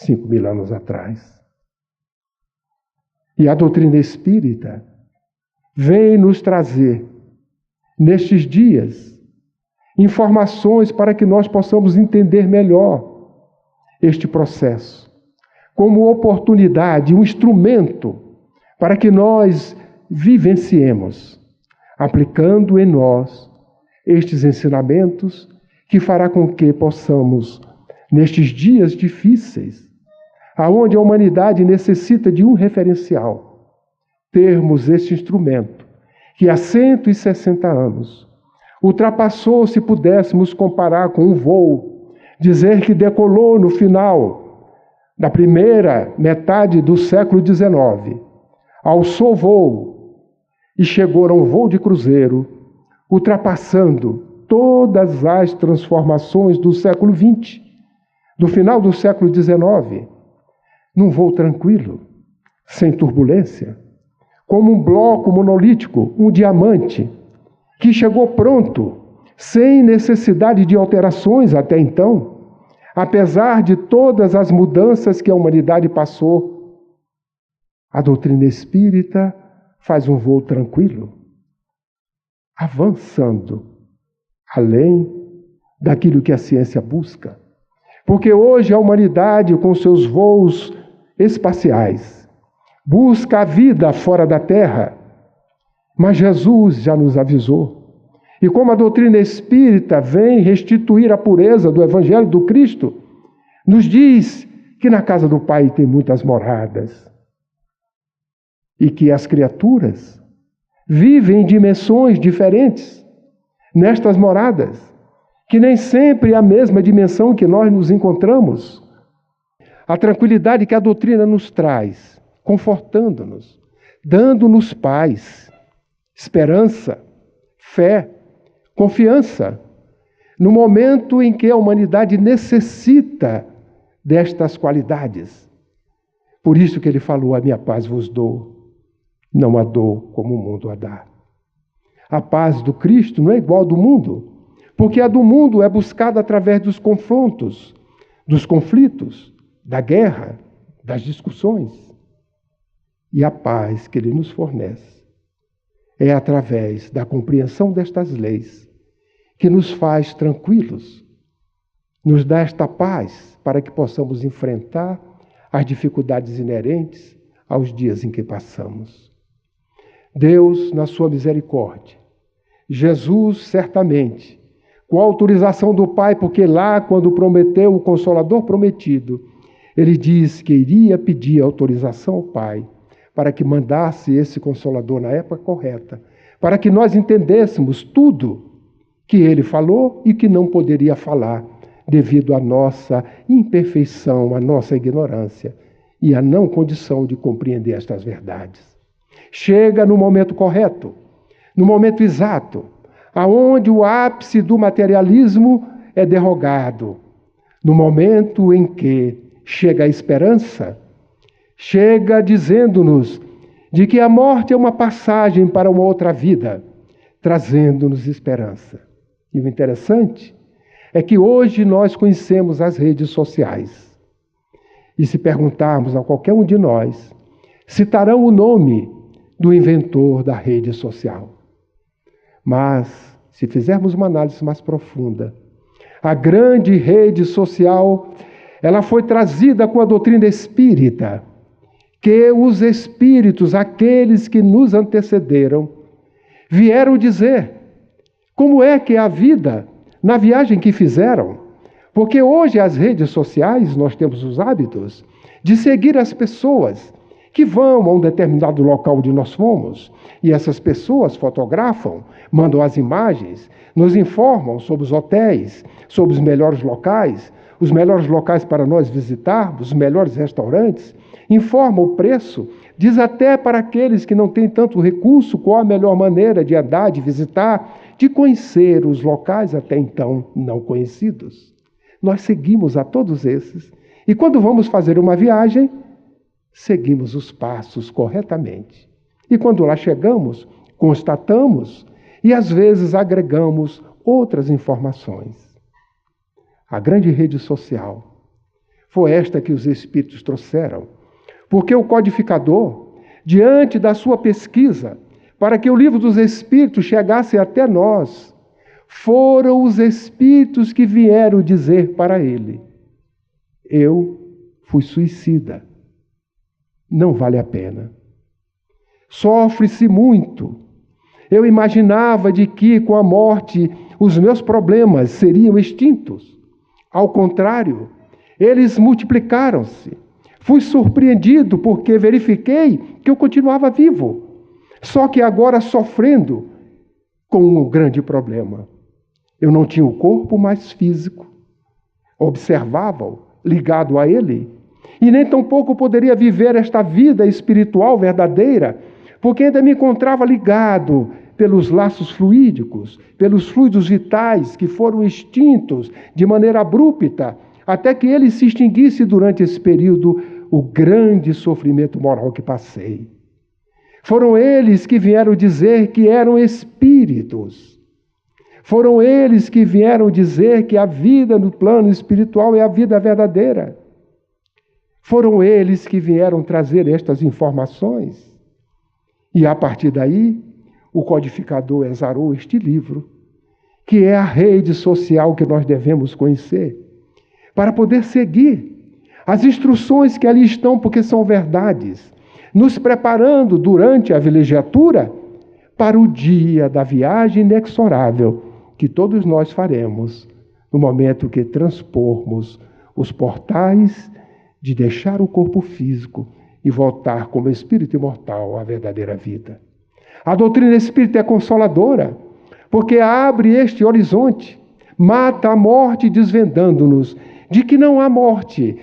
5.000 anos atrás. E a doutrina espírita vem nos trazer, nestes dias, informações para que nós possamos entender melhor este processo, como oportunidade, um instrumento para que nós vivenciemos, aplicando em nós estes ensinamentos que fará com que possamos, nestes dias difíceis, aonde a humanidade necessita de um referencial, termos este instrumento que há 160 anos ultrapassou, se pudéssemos comparar com um voo dizer que decolou no final da primeira metade do século XIX, alçou voo e chegou a um voo de cruzeiro, ultrapassando todas as transformações do século XX, do final do século XIX, num voo tranquilo, sem turbulência, como um bloco monolítico, um diamante, que chegou pronto, sem necessidade de alterações até então, apesar de todas as mudanças que a humanidade passou. A doutrina espírita faz um voo tranquilo, avançando além daquilo que a ciência busca. Porque hoje a humanidade, com seus voos espaciais, busca a vida fora da Terra, mas Jesus já nos avisou. E como a doutrina espírita vem restituir a pureza do Evangelho do Cristo, nos diz que na casa do Pai tem muitas moradas e que as criaturas vivem em dimensões diferentes nestas moradas, que nem sempre é a mesma dimensão que nós nos encontramos. A tranquilidade que a doutrina nos traz, confortando-nos, dando-nos paz, esperança, fé, confiança, no momento em que a humanidade necessita destas qualidades. Por isso que ele falou: a minha paz vos dou, não a dou como o mundo a dá. A paz do Cristo não é igual ao do mundo, porque a do mundo é buscada através dos confrontos, dos conflitos, da guerra, das discussões. E a paz que ele nos fornece é através da compreensão destas leis que nos faz tranquilos, nos dá esta paz para que possamos enfrentar as dificuldades inerentes aos dias em que passamos. Deus, na sua misericórdia, Jesus, certamente, com a autorização do Pai, porque lá, quando prometeu o Consolador prometido, ele disse que iria pedir autorização ao Pai para que mandasse esse Consolador na época correta, para que nós entendêssemos tudo que ele falou e que não poderia falar, devido à nossa imperfeição, à nossa ignorância e à não condição de compreender estas verdades. Chega no momento correto, no momento exato, aonde o ápice do materialismo é derrogado, no momento em que chega a esperança, chega dizendo-nos de que a morte é uma passagem para uma outra vida, trazendo-nos esperança. E o interessante é que hoje nós conhecemos as redes sociais. E se perguntarmos a qualquer um de nós, citarão o nome do inventor da rede social. Mas, se fizermos uma análise mais profunda, a grande rede social, ela foi trazida com a doutrina espírita, que os espíritos, aqueles que nos antecederam, vieram dizer como é que é a vida na viagem que fizeram. Porque hoje as redes sociais, nós temos os hábitos de seguir as pessoas que vão a um determinado local onde nós fomos, e essas pessoas fotografam, mandam as imagens, nos informam sobre os hotéis, sobre os melhores locais para nós visitarmos, os melhores restaurantes, informam o preço, diz até para aqueles que não têm tanto recurso qual a melhor maneira de andar, de visitar, de conhecer os locais até então não conhecidos. Nós seguimos a todos esses, e quando vamos fazer uma viagem, seguimos os passos corretamente. E quando lá chegamos, constatamos e às vezes agregamos outras informações. A grande rede social foi esta que os espíritos trouxeram, porque o codificador, diante da sua pesquisa, para que o livro dos espíritos chegasse até nós, foram os espíritos que vieram dizer para ele: eu fui suicida. Não vale a pena. Sofre-se muito. Eu imaginava de que com a morte os meus problemas seriam extintos. Ao contrário, eles multiplicaram-se. Fui surpreendido porque verifiquei que eu continuava vivo, só que agora sofrendo com um grande problema. Eu não tinha o corpo mais físico. observava-o, ligado a ele, e nem tampouco poderia viver esta vida espiritual verdadeira, porque ainda me encontrava ligado pelos laços fluídicos, pelos fluidos vitais que foram extintos de maneira abrupta, até que ele se extinguisse durante esse período, o grande sofrimento moral que passei. Foram eles que vieram dizer que eram espíritos. Foram eles que vieram dizer que a vida no plano espiritual é a vida verdadeira. Foram eles que vieram trazer estas informações. E a partir daí, o codificador exarou este livro, que é a rede social que nós devemos conhecer, para poder seguir as instruções que ali estão, porque são verdades, nos preparando durante a vilegiatura para o dia da viagem inexorável que todos nós faremos no momento que transpormos os portais de deixar o corpo físico e voltar como espírito imortal à verdadeira vida. A doutrina espírita é consoladora, porque abre este horizonte, mata a morte desvendando-nos de que não há morte,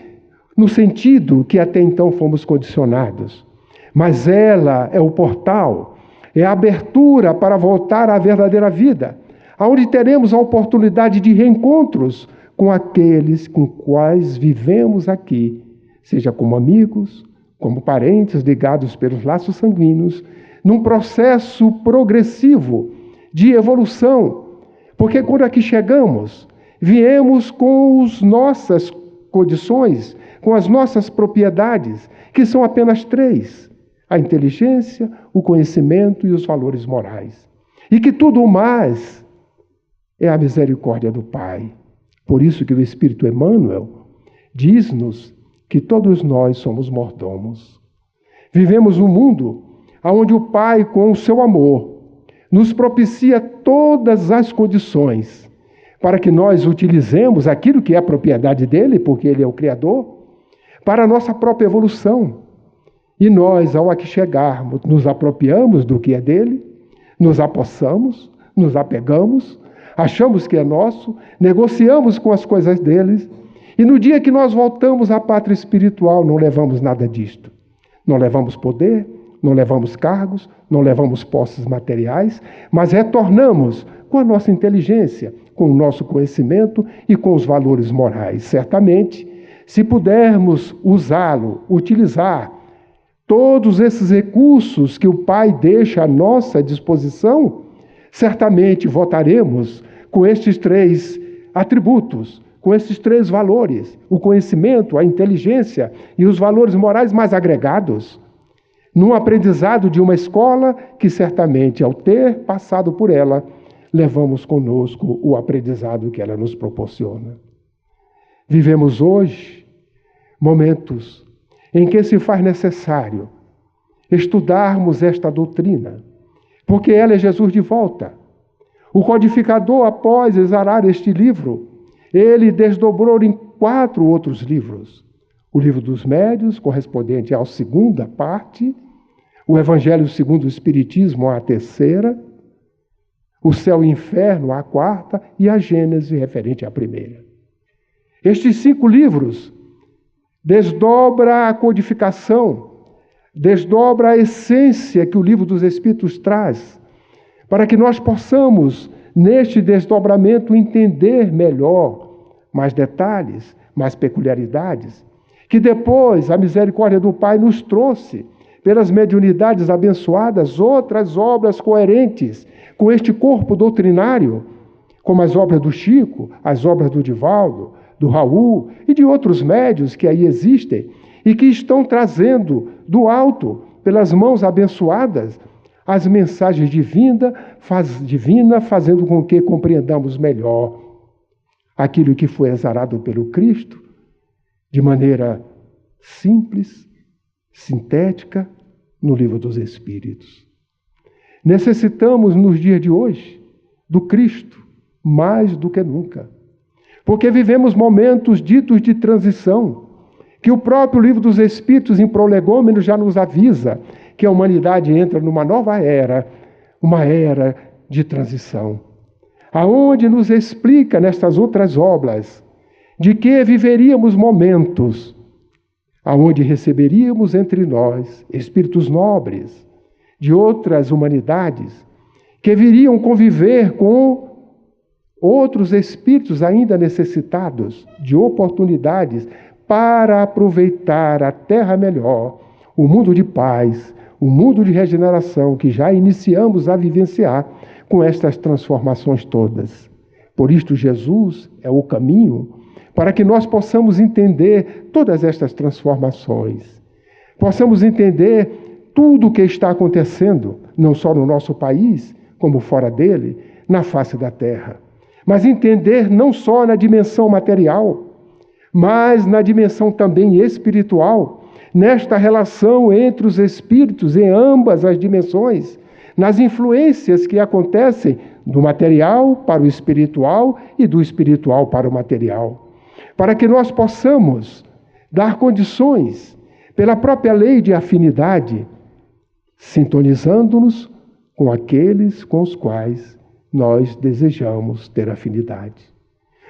no sentido que até então fomos condicionados. Mas ela é o portal, é a abertura para voltar à verdadeira vida, onde teremos a oportunidade de reencontros com aqueles com quais vivemos aqui, seja como amigos, como parentes ligados pelos laços sanguíneos, num processo progressivo de evolução. Porque quando aqui chegamos, viemos com as nossas condições, com as nossas propriedades, que são apenas 3: a inteligência, o conhecimento e os valores morais. E que tudo mais é a misericórdia do Pai. Por isso que o Espírito Emmanuel diz-nos que todos nós somos mordomos. Vivemos num mundo onde o Pai, com o seu amor, nos propicia todas as condições para que nós utilizemos aquilo que é a propriedade dele, porque ele é o Criador, para a nossa própria evolução. E nós, ao aqui chegarmos, nos apropriamos do que é dele, nos apossamos, nos apegamos, achamos que é nosso, negociamos com as coisas deles, e no dia que nós voltamos à pátria espiritual, não levamos nada disto. Não levamos poder, não levamos cargos, não levamos posses materiais, mas retornamos com a nossa inteligência, com o nosso conhecimento e com os valores morais. Certamente, se pudermos usá-lo, utilizar todos esses recursos que o Pai deixa à nossa disposição, certamente votaremos com estes 3 atributos, com esses 3 valores: o conhecimento, a inteligência e os valores morais mais agregados, num aprendizado de uma escola que certamente, ao ter passado por ela, levamos conosco o aprendizado que ela nos proporciona. Vivemos hoje momentos em que se faz necessário estudarmos esta doutrina, porque ela é Jesus de volta. O codificador, após exarar este livro, ele desdobrou em 4 outros livros. O livro dos médiuns, correspondente à 2ª parte, o Evangelho segundo o Espiritismo, a 3ª, o Céu e o Inferno, a 4ª, e a Gênese, referente à 1ª. Estes 5 livros desdobra a codificação, desdobra a essência que o Livro dos Espíritos traz, para que nós possamos, neste desdobramento, entender melhor mais detalhes, mais peculiaridades, que depois a misericórdia do Pai nos trouxe, pelas mediunidades abençoadas, outras obras coerentes com este corpo doutrinário, como as obras do Chico, as obras do Divaldo, do Raul e de outros médiuns que aí existem e que estão trazendo do alto, pelas mãos abençoadas, as mensagens divinas, fazendo com que compreendamos melhor aquilo que foi exarado pelo Cristo, de maneira simples, sintética, no Livro dos Espíritos. Necessitamos, nos dias de hoje, do Cristo, mais do que nunca, porque vivemos momentos ditos de transição, que o próprio Livro dos Espíritos, em Prolegômeno, já nos avisa que a humanidade entra numa nova era, uma era de transição, aonde nos explica nestas outras obras de que viveríamos momentos aonde receberíamos entre nós espíritos nobres de outras humanidades que viriam conviver com outros espíritos ainda necessitados de oportunidades para aproveitar a terra melhor, o mundo de paz, o mundo de regeneração que já iniciamos a vivenciar com estas transformações todas. Por isto, Jesus é o caminho para que nós possamos entender todas estas transformações, possamos entender tudo o que está acontecendo, não só no nosso país, como fora dele, na face da terra. Mas entender não só na dimensão material, mas na dimensão também espiritual, nesta relação entre os espíritos em ambas as dimensões, nas influências que acontecem do material para o espiritual e do espiritual para o material, para que nós possamos dar condições, pela própria lei de afinidade, sintonizando-nos com aqueles com os quais nós desejamos ter afinidade.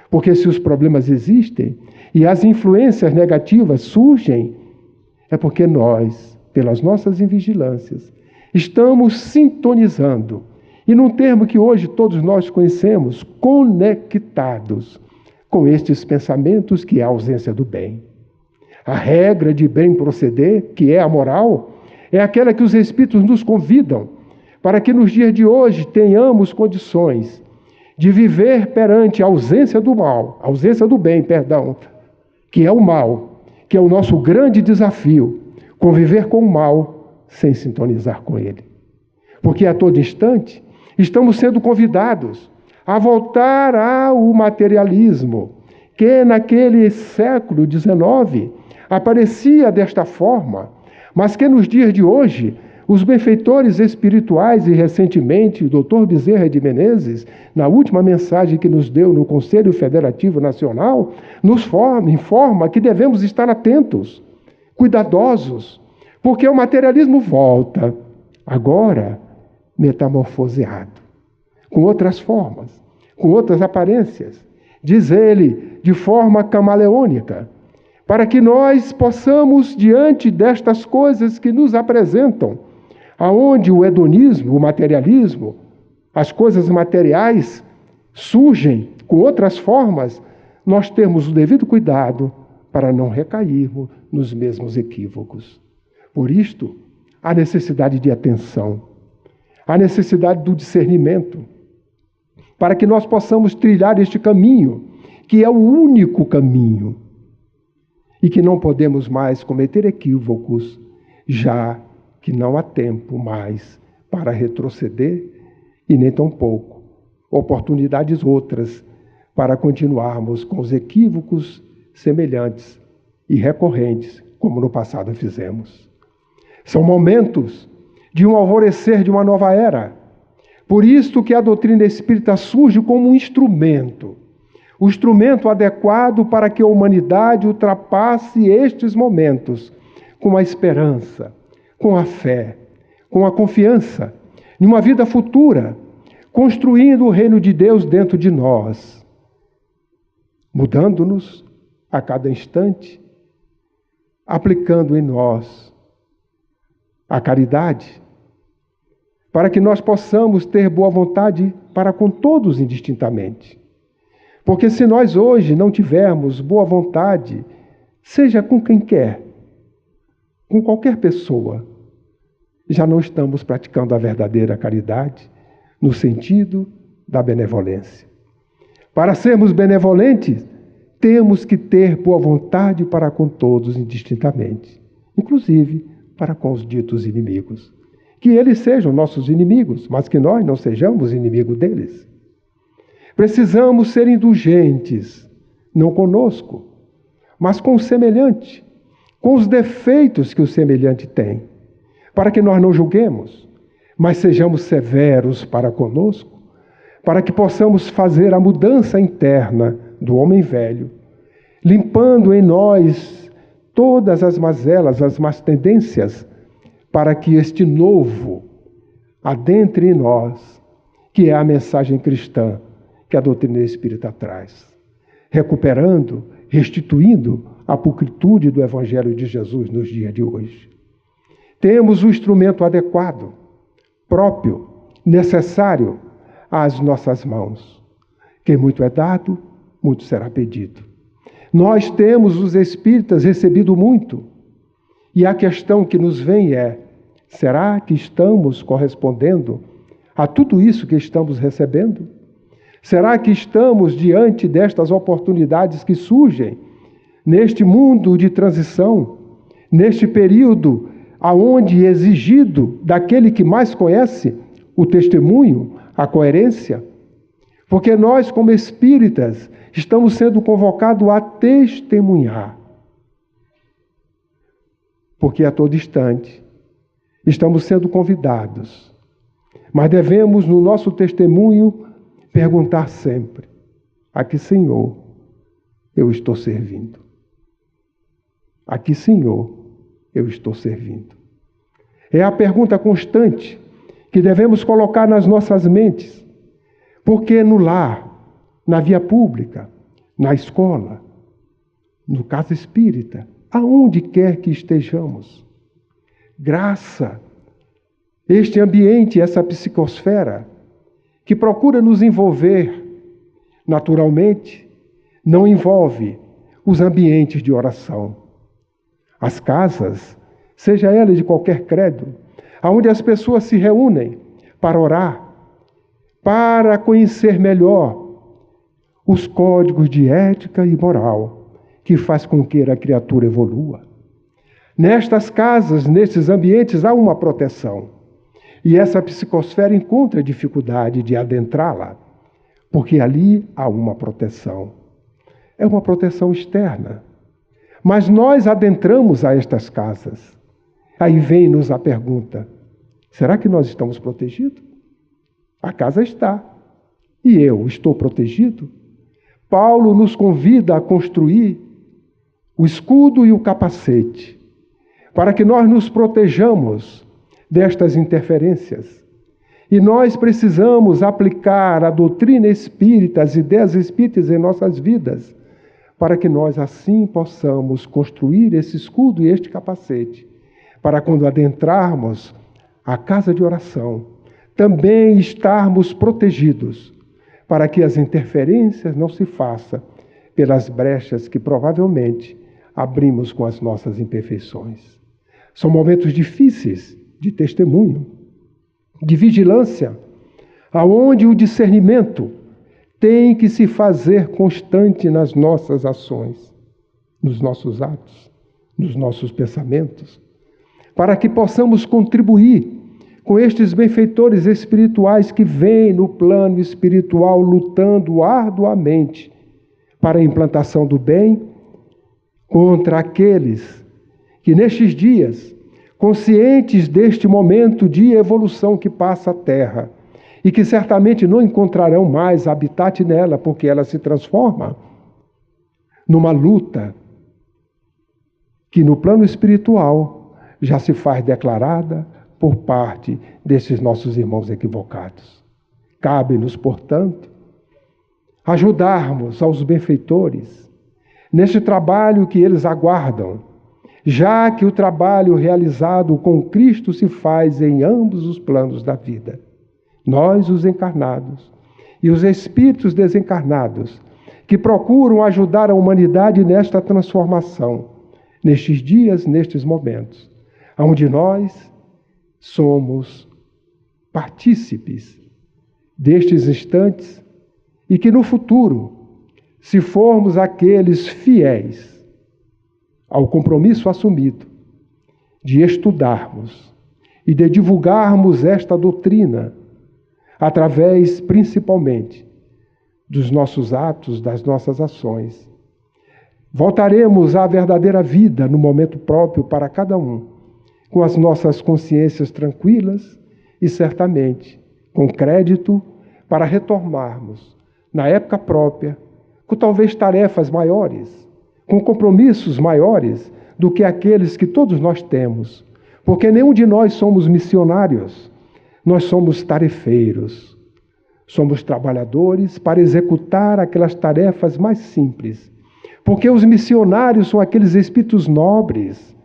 Porque se os problemas existem e as influências negativas surgem, é porque nós, pelas nossas invigilâncias, estamos sintonizando, e num termo que hoje todos nós conhecemos, conectados com estes pensamentos que é a ausência do bem. A regra de bem proceder, que é a moral, é aquela que os Espíritos nos convidam para que nos dias de hoje tenhamos condições de viver perante a ausência do mal, ausência do bem, perdão, que é o mal, que é o nosso grande desafio, conviver com o mal sem sintonizar com ele. Porque a todo instante estamos sendo convidados a voltar ao materialismo, que naquele século XIX aparecia desta forma, mas que nos dias de hoje os benfeitores espirituais, e recentemente o Dr. Bezerra de Menezes, na última mensagem que nos deu no Conselho Federativo Nacional, nos informa que devemos estar atentos, cuidadosos, porque o materialismo volta, agora metamorfoseado, com outras formas, com outras aparências, diz ele, de forma camaleônica, para que nós possamos, diante destas coisas que nos apresentam, aonde o hedonismo, o materialismo, as coisas materiais surgem com outras formas, nós temos o devido cuidado para não recairmos nos mesmos equívocos. Por isto, a necessidade de atenção, a necessidade do discernimento, para que nós possamos trilhar este caminho, que é o único caminho, e que não podemos mais cometer equívocos, já que não há tempo mais para retroceder e nem tampouco oportunidades outras para continuarmos com os equívocos semelhantes e recorrentes, como no passado fizemos. São momentos de um alvorecer de uma nova era. Por isso que a doutrina espírita surge como um instrumento, o instrumento adequado para que a humanidade ultrapasse estes momentos com a esperança, com a fé, com a confiança, em uma vida futura, construindo o reino de Deus dentro de nós, mudando-nos a cada instante, aplicando em nós a caridade, para que nós possamos ter boa vontade para com todos indistintamente. Porque se nós hoje não tivermos boa vontade, seja com quem quer, com qualquer pessoa, já não estamos praticando a verdadeira caridade no sentido da benevolência. Para sermos benevolentes, temos que ter boa vontade para com todos indistintamente, inclusive para com os ditos inimigos. Que eles sejam nossos inimigos, mas que nós não sejamos inimigos deles. Precisamos ser indulgentes, não conosco, mas com o semelhante, com os defeitos que o semelhante tem, para que nós não julguemos, mas sejamos severos para conosco, para que possamos fazer a mudança interna do homem velho, limpando em nós todas as mazelas, as más tendências, para que este novo adentre em nós, que é a mensagem cristã que a doutrina espírita traz, recuperando restituindo a pulcritude do Evangelho de Jesus nos dias de hoje. Temos o instrumento adequado, próprio, necessário às nossas mãos. Quem muito é dado, muito será pedido. Nós temos, os espíritas, recebido muito. E a questão que nos vem é: será que estamos correspondendo a tudo isso que estamos recebendo? Será que estamos diante destas oportunidades que surgem neste mundo de transição, neste período aonde é exigido daquele que mais conhece o testemunho, a coerência? Porque nós, como espíritas, estamos sendo convocados a testemunhar. Porque a todo instante estamos sendo convidados. Mas devemos, no nosso testemunho, perguntar sempre: a que Senhor eu estou servindo? A que Senhor eu estou servindo? É a pergunta constante que devemos colocar nas nossas mentes. Porque no lar, na via pública, na escola, no caso espírita, aonde quer que estejamos, graça, este ambiente, essa psicosfera, que procura nos envolver, naturalmente, não envolve os ambientes de oração. As casas, seja ela de qualquer credo, onde as pessoas se reúnem para orar, para conhecer melhor os códigos de ética e moral que faz com que a criatura evolua. Nestas casas, nesses ambientes, há uma proteção. E essa psicosfera encontra dificuldade de adentrá-la, porque ali há uma proteção. É uma proteção externa. Mas nós adentramos a estas casas. Aí vem-nos a pergunta: será que nós estamos protegidos? A casa está. E eu estou protegido? Paulo nos convida a construir o escudo e o capacete, para que nós nos protejamos destas interferências. E nós precisamos aplicar a doutrina espírita, as ideias espíritas em nossas vidas, para que nós assim possamos construir esse escudo e este capacete, para quando adentrarmos a casa de oração, também estarmos protegidos, para que as interferências não se façam pelas brechas que provavelmente abrimos com as nossas imperfeições. São momentos difíceis de testemunho, de vigilância, aonde o discernimento tem que se fazer constante nas nossas ações, nos nossos atos, nos nossos pensamentos, para que possamos contribuir com estes benfeitores espirituais que vêm no plano espiritual lutando arduamente para a implantação do bem contra aqueles que nestes dias, conscientes deste momento de evolução que passa a Terra, e que certamente não encontrarão mais habitat nela, porque ela se transforma numa luta que no plano espiritual já se faz declarada por parte desses nossos irmãos equivocados. Cabe-nos, portanto, ajudarmos aos benfeitores neste trabalho que eles aguardam, já que o trabalho realizado com Cristo se faz em ambos os planos da vida. Nós, os encarnados, e os espíritos desencarnados, que procuram ajudar a humanidade nesta transformação, nestes dias, nestes momentos, onde nós somos partícipes destes instantes e que no futuro, se formos aqueles fiéis ao compromisso assumido de estudarmos e de divulgarmos esta doutrina através, principalmente, dos nossos atos, das nossas ações, voltaremos à verdadeira vida no momento próprio para cada um, com as nossas consciências tranquilas e, certamente, com crédito para retomarmos, na época própria, com talvez tarefas maiores, com compromissos maiores do que aqueles que todos nós temos, porque nenhum de nós somos missionários, nós somos tarefeiros, somos trabalhadores para executar aquelas tarefas mais simples, Porque os missionários são aqueles espíritos nobres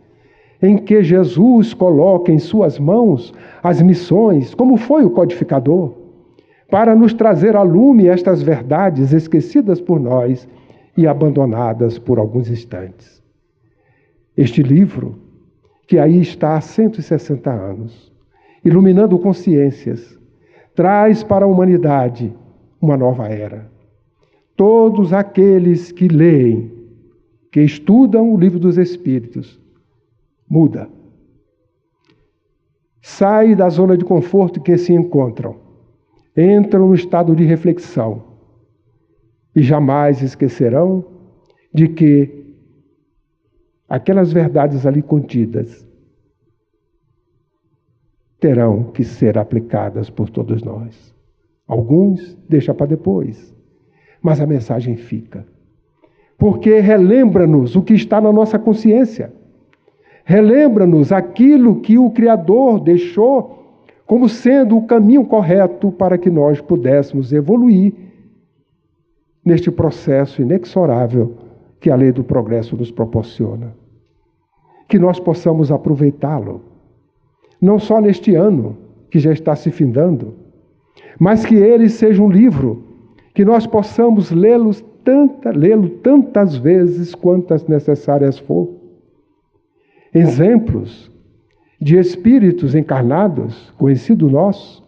em que Jesus coloca em suas mãos as missões, como foi o codificador, para nos trazer a lume estas verdades esquecidas por nós e abandonadas por alguns instantes. Este livro, que aí está há 160 anos, iluminando consciências, traz para a humanidade uma nova era. Todos aqueles que leem, que estudam o livro dos Espíritos, muda. Sai da zona de conforto que se encontram, entram no estado de reflexão e jamais esquecerão de que aquelas verdades ali contidas terão que ser aplicadas por todos nós. Alguns deixa para depois, mas a mensagem fica. Porque relembra-nos o que está na nossa consciência. Relembra-nos aquilo que o Criador deixou como sendo o caminho correto para que nós pudéssemos evoluir neste processo inexorável que a lei do progresso nos proporciona. Que nós possamos aproveitá-lo, não só neste ano, que já está se findando, mas que ele seja um livro, que nós possamos lê-lo tantas vezes quantas necessárias for. Exemplos de espíritos encarnados, conhecido nosso,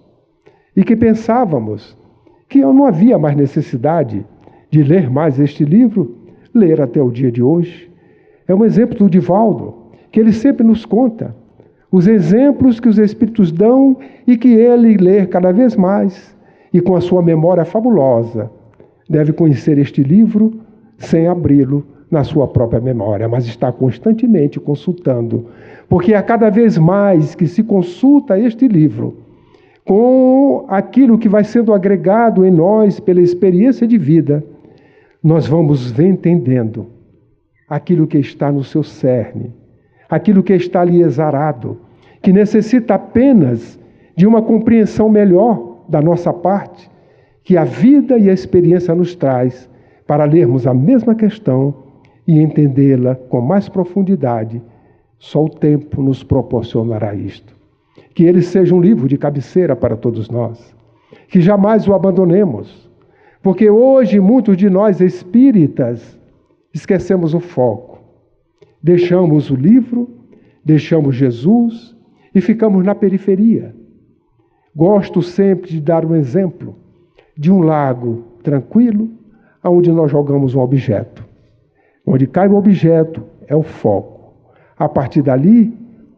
e que pensávamos que não havia mais necessidade de ler mais este livro, ler até o dia de hoje. É um exemplo do Divaldo, que ele sempre nos conta, os exemplos que os espíritos dão e que ele lê cada vez mais, e com a sua memória fabulosa, deve conhecer este livro sem abri-lo na sua própria memória, mas está constantemente consultando, porque a cada vez mais que se consulta este livro, com aquilo que vai sendo agregado em nós pela experiência de vida, nós vamos entendendo aquilo que está no seu cerne, aquilo que está ali exarado, que necessita apenas de uma compreensão melhor da nossa parte, que a vida e a experiência nos traz para lermos a mesma questão e entendê-la com mais profundidade. Só o tempo nos proporcionará isto. Que ele seja um livro de cabeceira para todos nós, que jamais o abandonemos, porque hoje muitos de nós espíritas esquecemos o foco. Deixamos o livro, deixamos Jesus e ficamos na periferia. Gosto sempre de dar um exemplo de um lago tranquilo, onde nós jogamos um objeto. Onde cai o objeto é o foco. A partir dali,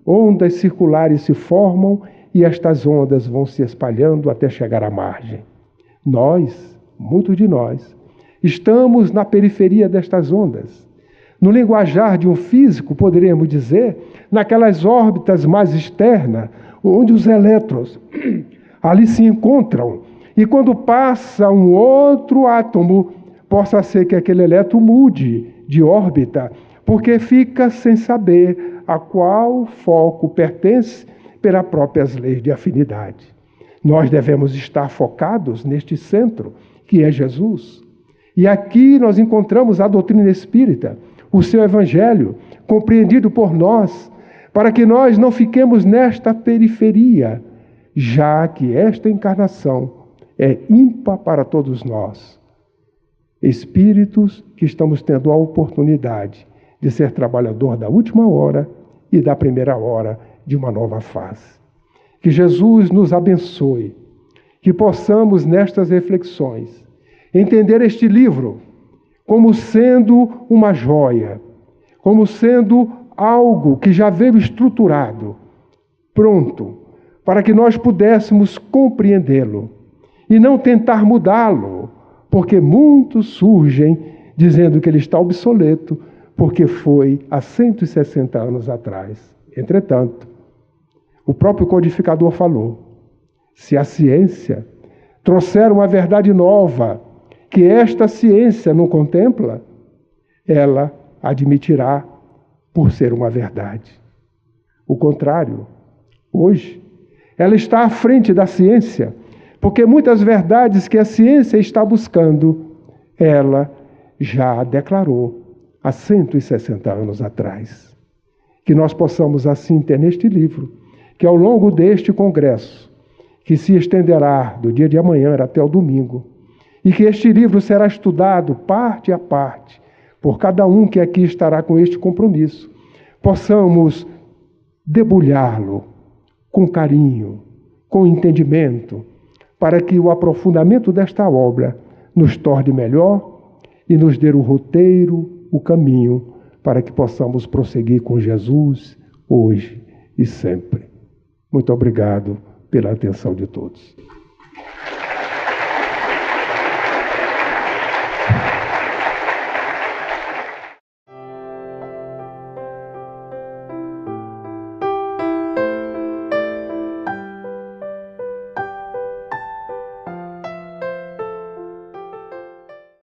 ondas circulares se formam e estas ondas vão se espalhando até chegar à margem. Nós, muitos de nós, estamos na periferia destas ondas. No linguajar de um físico, poderíamos dizer, naquelas órbitas mais externas, onde os elétrons ali se encontram. E quando passa um outro átomo, possa ser que aquele elétron mude de órbita, porque fica sem saber a qual foco pertence pelas próprias leis de afinidade. Nós devemos estar focados neste centro, que é Jesus. E aqui nós encontramos a doutrina espírita, o seu evangelho, compreendido por nós, para que nós não fiquemos nesta periferia, já que esta encarnação é ímpar para todos nós. Espíritos que estamos tendo a oportunidade de ser trabalhador da última hora e da primeira hora de uma nova fase. Que Jesus nos abençoe, que possamos nestas reflexões entender este livro como sendo uma joia, como sendo algo que já veio estruturado, pronto, para que nós pudéssemos compreendê-lo e não tentar mudá-lo, porque muitos surgem dizendo que ele está obsoleto, porque foi há 160 anos atrás. Entretanto, o próprio codificador falou, se a ciência trouxer uma verdade nova, que esta ciência não contempla, ela admitirá por ser uma verdade. O contrário, hoje, ela está à frente da ciência, porque muitas verdades que a ciência está buscando, ela já declarou há 160 anos atrás. Que nós possamos assim ter neste livro, que ao longo deste congresso, que se estenderá do dia de amanhã até o domingo, e que este livro será estudado parte a parte, por cada um que aqui estará com este compromisso, possamos debulhá-lo com carinho, com entendimento, para que o aprofundamento desta obra nos torne melhor e nos dê o roteiro, o caminho, para que possamos prosseguir com Jesus hoje e sempre. Muito obrigado pela atenção de todos.